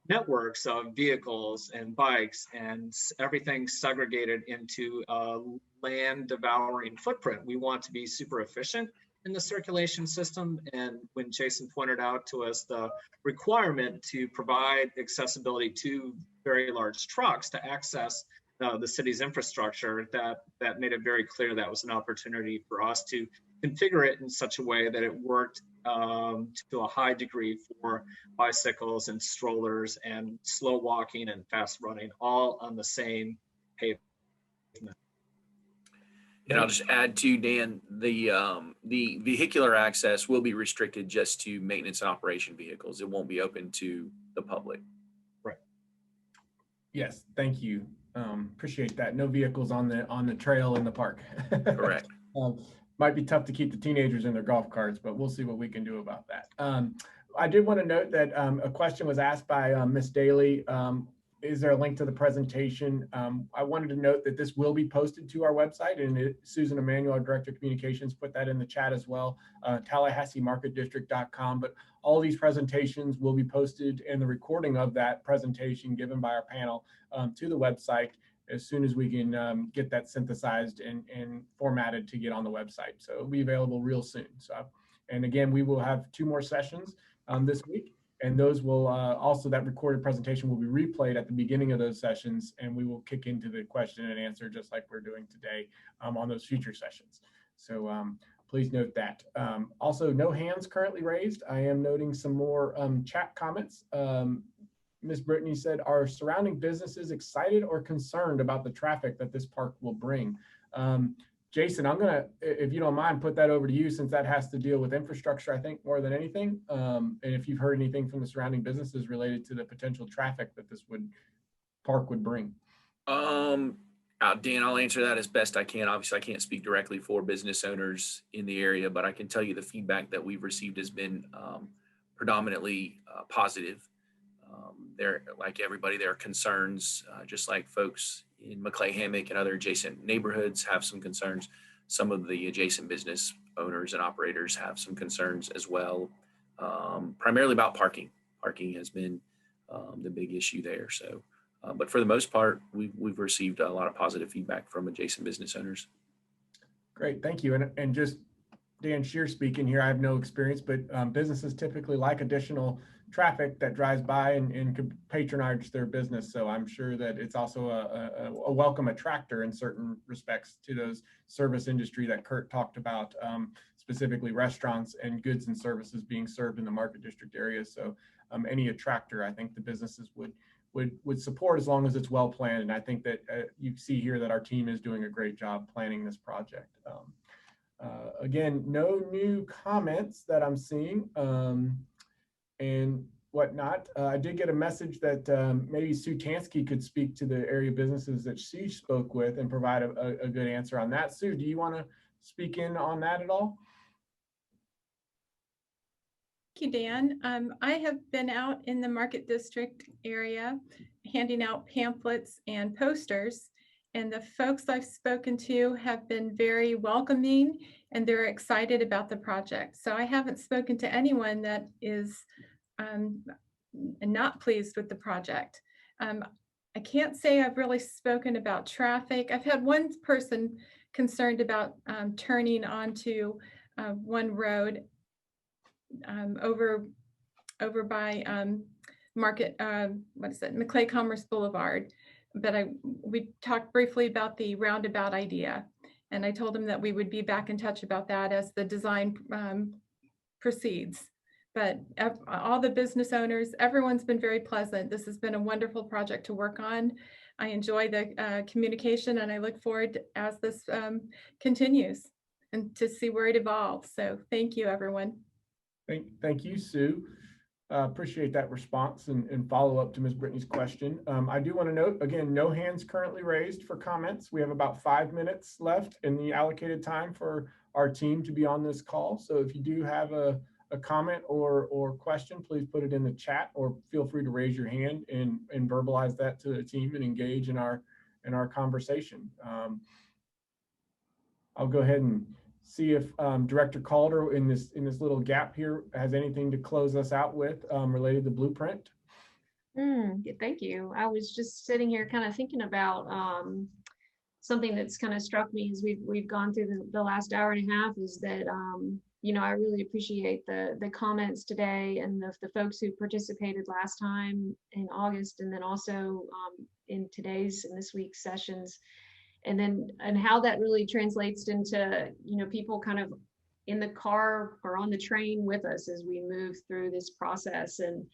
networks of vehicles and bikes and everything segregated into a land devouring footprint. We want to be super efficient in the circulation system. And when Jason pointed out to us the requirement to provide accessibility to very large trucks to access the city's infrastructure, that made it very clear that was an opportunity for us to configure it in such a way that it worked to a high degree for bicycles and strollers and slow walking and fast running, all on the same pavement. And I'll just add to Dan, the vehicular access will be restricted just to maintenance and operation vehicles. It won't be open to the public. Right. Yes, thank you. Appreciate that. No vehicles on the trail in the park. Correct. Might be tough to keep the teenagers in their golf carts, but we'll see what we can do about that. I did want to note that a question was asked by Ms. Daly. Is there a link to the presentation? I wanted to note that this will be posted to our website, and Susan Emanuel, our Director of Communications, put that in the chat as well, TallahasseeMarketDistrict.com. But all these presentations will be posted, and the recording of that presentation given by our panel to the website as soon as we can get that synthesized and formatted to get on the website. So it'll be available real soon. So, and again, we will have 2 more sessions this week. And those will also, that recorded presentation will be replayed at the beginning of those sessions, and we will kick into the question and answer just like we're doing today on those future sessions. So please note that. Also, no hands currently raised. I am noting some more chat comments. Ms. Brittany said, are surrounding businesses excited or concerned about the traffic that this park will bring? Jason, I'm gonna, if you don't mind, put that over to you, since that has to deal with infrastructure, I think, more than anything. And if you've heard anything from the surrounding businesses related to the potential traffic that this park would bring. Dan, I'll answer that as best I can. Obviously, I can't speak directly for business owners in the area, but I can tell you the feedback that we've received has been predominantly positive. There, like everybody, there are concerns, just like folks in McClay-Hammock and other adjacent neighborhoods have some concerns. Some of the adjacent business owners and operators have some concerns as well, primarily about parking. Parking has been the big issue there. So, but for the most part, we've received a lot of positive feedback from adjacent business owners. Great, thank you. And just Dan Shear speaking here, I have no experience, but businesses typically like additional traffic that drives by and could patronize their business. So I'm sure that it's also a welcome attractor in certain respects to those service industry that Kurt talked about, specifically restaurants and goods and services being served in the Market District area. So any attractor, I think the businesses would support as long as it's well planned. And I think that you see here that our team is doing a great job planning this project. Again, no new comments that I'm seeing. And whatnot. I did get a message that maybe Sue Tansky could speak to the area businesses that she spoke with and provide a good answer on that. Sue, do you want to speak in on that at all? Thank you, Dan. I have been out in the Market District area handing out pamphlets and posters, and the folks I've spoken to have been very welcoming and they're excited about the project. So I haven't spoken to anyone that is not pleased with the project. I can't say I've really spoken about traffic. I've had one person concerned about turning onto one road over by McClay Commerce Boulevard. But we talked briefly about the roundabout idea, and I told him that we would be back in touch about that as the design proceeds. But all the business owners, everyone's been very pleasant. This has been a wonderful project to work on. I enjoy the communication, and I look forward to, as this continues, and to see where it evolves. So thank you, everyone. Thank you, Sue. Appreciate that response and follow up to Ms. Brittany's question. I do want to note, again, no hands currently raised for comments. We have about 5 minutes left in the allocated time for our team to be on this call. So if you do have a comment or question, please put it in the chat, or feel free to raise your hand and verbalize that to the team and engage in our conversation. I'll go ahead and see if Director Calder in this little gap here has anything to close us out with related to Blueprint. Thank you. I was just sitting here kind of thinking about something that's kind of struck me as we've gone through the last hour and a half, is that you know, I really appreciate the comments today and the folks who participated last time in August, and then also in this week's sessions. And how that really translates into, you know, people kind of in the car or on the train with us as we move through this process. And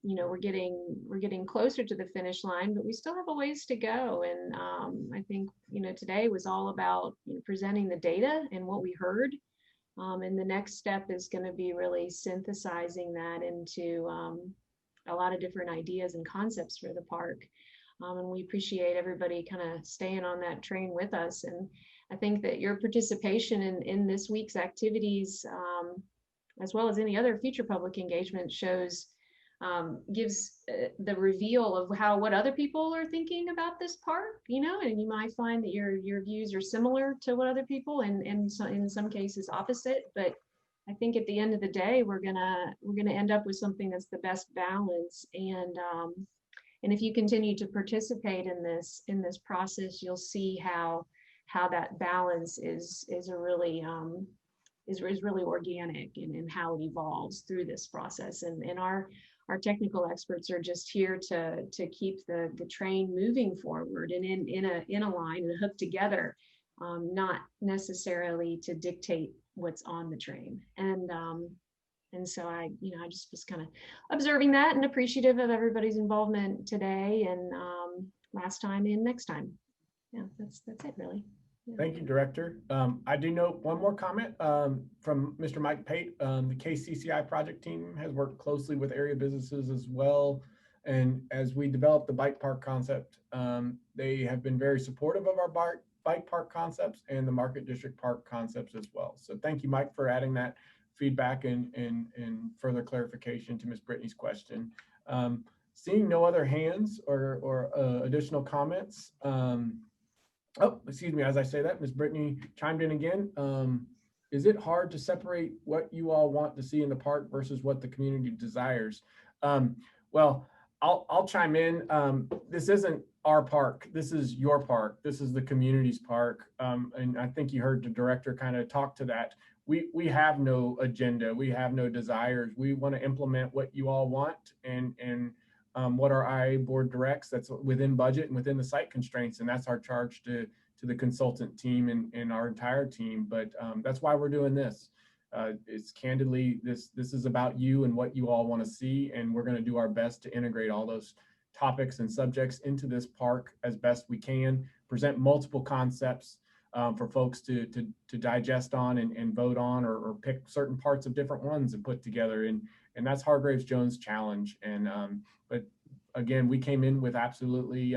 you know, we're getting closer to the finish line, but we still have a ways to go. And I think, you know, today was all about, you know, presenting the data and what we heard. And the next step is going to be really synthesizing that into a lot of different ideas and concepts for the park. And we appreciate everybody kind of staying on that train with us. And I think that your participation in this week's activities, as well as any other future public engagement, gives the reveal of what other people are thinking about this park, you know, and you might find that your views are similar to what other people, and so in some cases opposite. But I think at the end of the day, we're gonna end up with something that's the best balance. And if you continue to participate in this process, you'll see how that balance is really organic, and how it evolves through this process. And our technical experts are just here to keep the train moving forward and in a line and hooked together, not necessarily to dictate what's on the train. And so I just was kind of observing that and appreciative of everybody's involvement today and last time and next time. Yeah, that's it really. Yeah. Thank you, Director. I do note one more comment from Mr. Mike Pate. The KCCI project team has worked closely with area businesses as well. And as we develop the bike park concept, they have been very supportive of our bike park concepts and the Market District Park concepts as well. So thank you, Mike, for adding that feedback and further clarification to Ms. Brittany's question. Seeing no other hands or additional comments. Oh, excuse me, as I say that, Ms. Brittany chimed in again. Is it hard to separate what you all want to see in the park versus what the community desires? Well, I'll chime in. This isn't our park. This is your park. This is the community's park. And I think you heard the director kind of talk to that. We have no agenda. We have no desires. We want to implement what you all want and what our IA board directs. That's within budget and within the site constraints. And that's our charge to the consultant team and our entire team. But that's why we're doing this. It's candidly, this is about you and what you all want to see. And we're going to do our best to integrate all those topics and subjects into this park as best we can, present multiple concepts for folks to digest on and vote on, or pick certain parts of different ones and put together. And that's Hargraves Jones' challenge. And but again, we came in with absolutely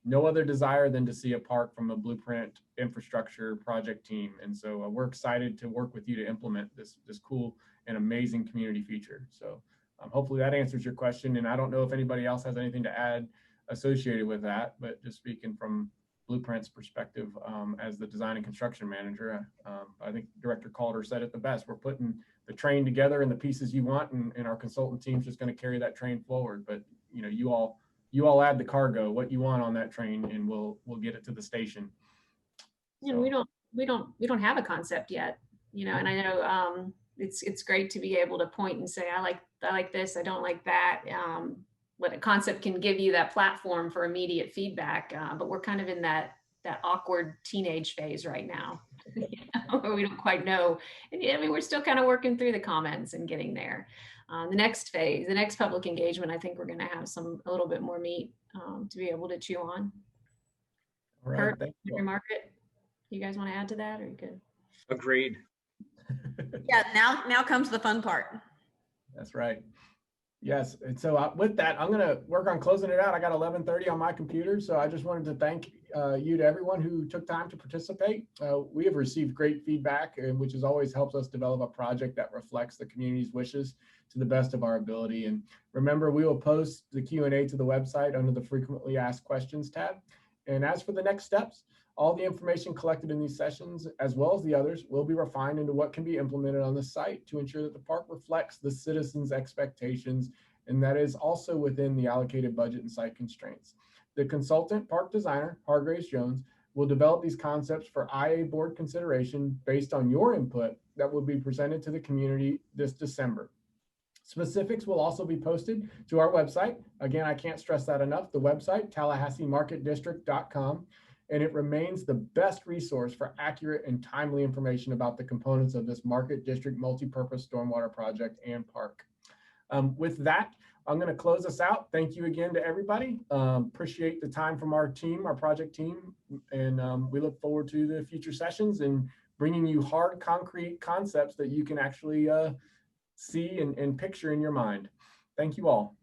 no other desire than to see a park from a Blueprint infrastructure project team. And so we're excited to work with you to implement this cool and amazing community feature. So hopefully that answers your question. And I don't know if anybody else has anything to add associated with that, but just speaking from Blueprint's perspective as the design and construction manager, I think Director Calder said it the best. We're putting the train together and the pieces you want, and our consultant team's just going to carry that train forward. But you know, you all add the cargo, what you want on that train, and we'll get it to the station. You know, we don't have a concept yet, you know, and I know it's great to be able to point and say, I like this, I don't like that. What a concept can give you that platform for immediate feedback, but we're kind of in that awkward teenage phase right now. We don't quite know. And I mean, we're still kind of working through the comments and getting there. The next phase, the next public engagement, I think we're going to have a little bit more meat to be able to chew on. All right, Kurt, thank you. Market, you guys want to add to that, or are you good? Agreed. Yeah, now comes the fun part. That's right. Yes, and so with that, I'm gonna work on closing it out. I got 11:30 on my computer, so I just wanted to thank you to everyone who took time to participate. We have received great feedback, which has always helps us develop a project that reflects the community's wishes to the best of our ability. And remember, we will post the Q&A to the website under the frequently asked questions tab. And as for the next steps, all the information collected in these sessions, as well as the others, will be refined into what can be implemented on the site to ensure that the park reflects the citizens' expectations, and that is also within the allocated budget and site constraints. The consultant park designer, Hargraves Jones, will develop these concepts for IA board consideration based on your input that will be presented to the community this December. Specifics will also be posted to our website. Again, I can't stress that enough. The website, TallahasseeMarketDistrict.com. And it remains the best resource for accurate and timely information about the components of this Market District multi-purpose stormwater project and park. With that, I'm going to close us out. Thank you again to everybody. Appreciate the time from our team, our project team, and we look forward to the future sessions and bringing you hard, concrete concepts that you can actually see and picture in your mind. Thank you all.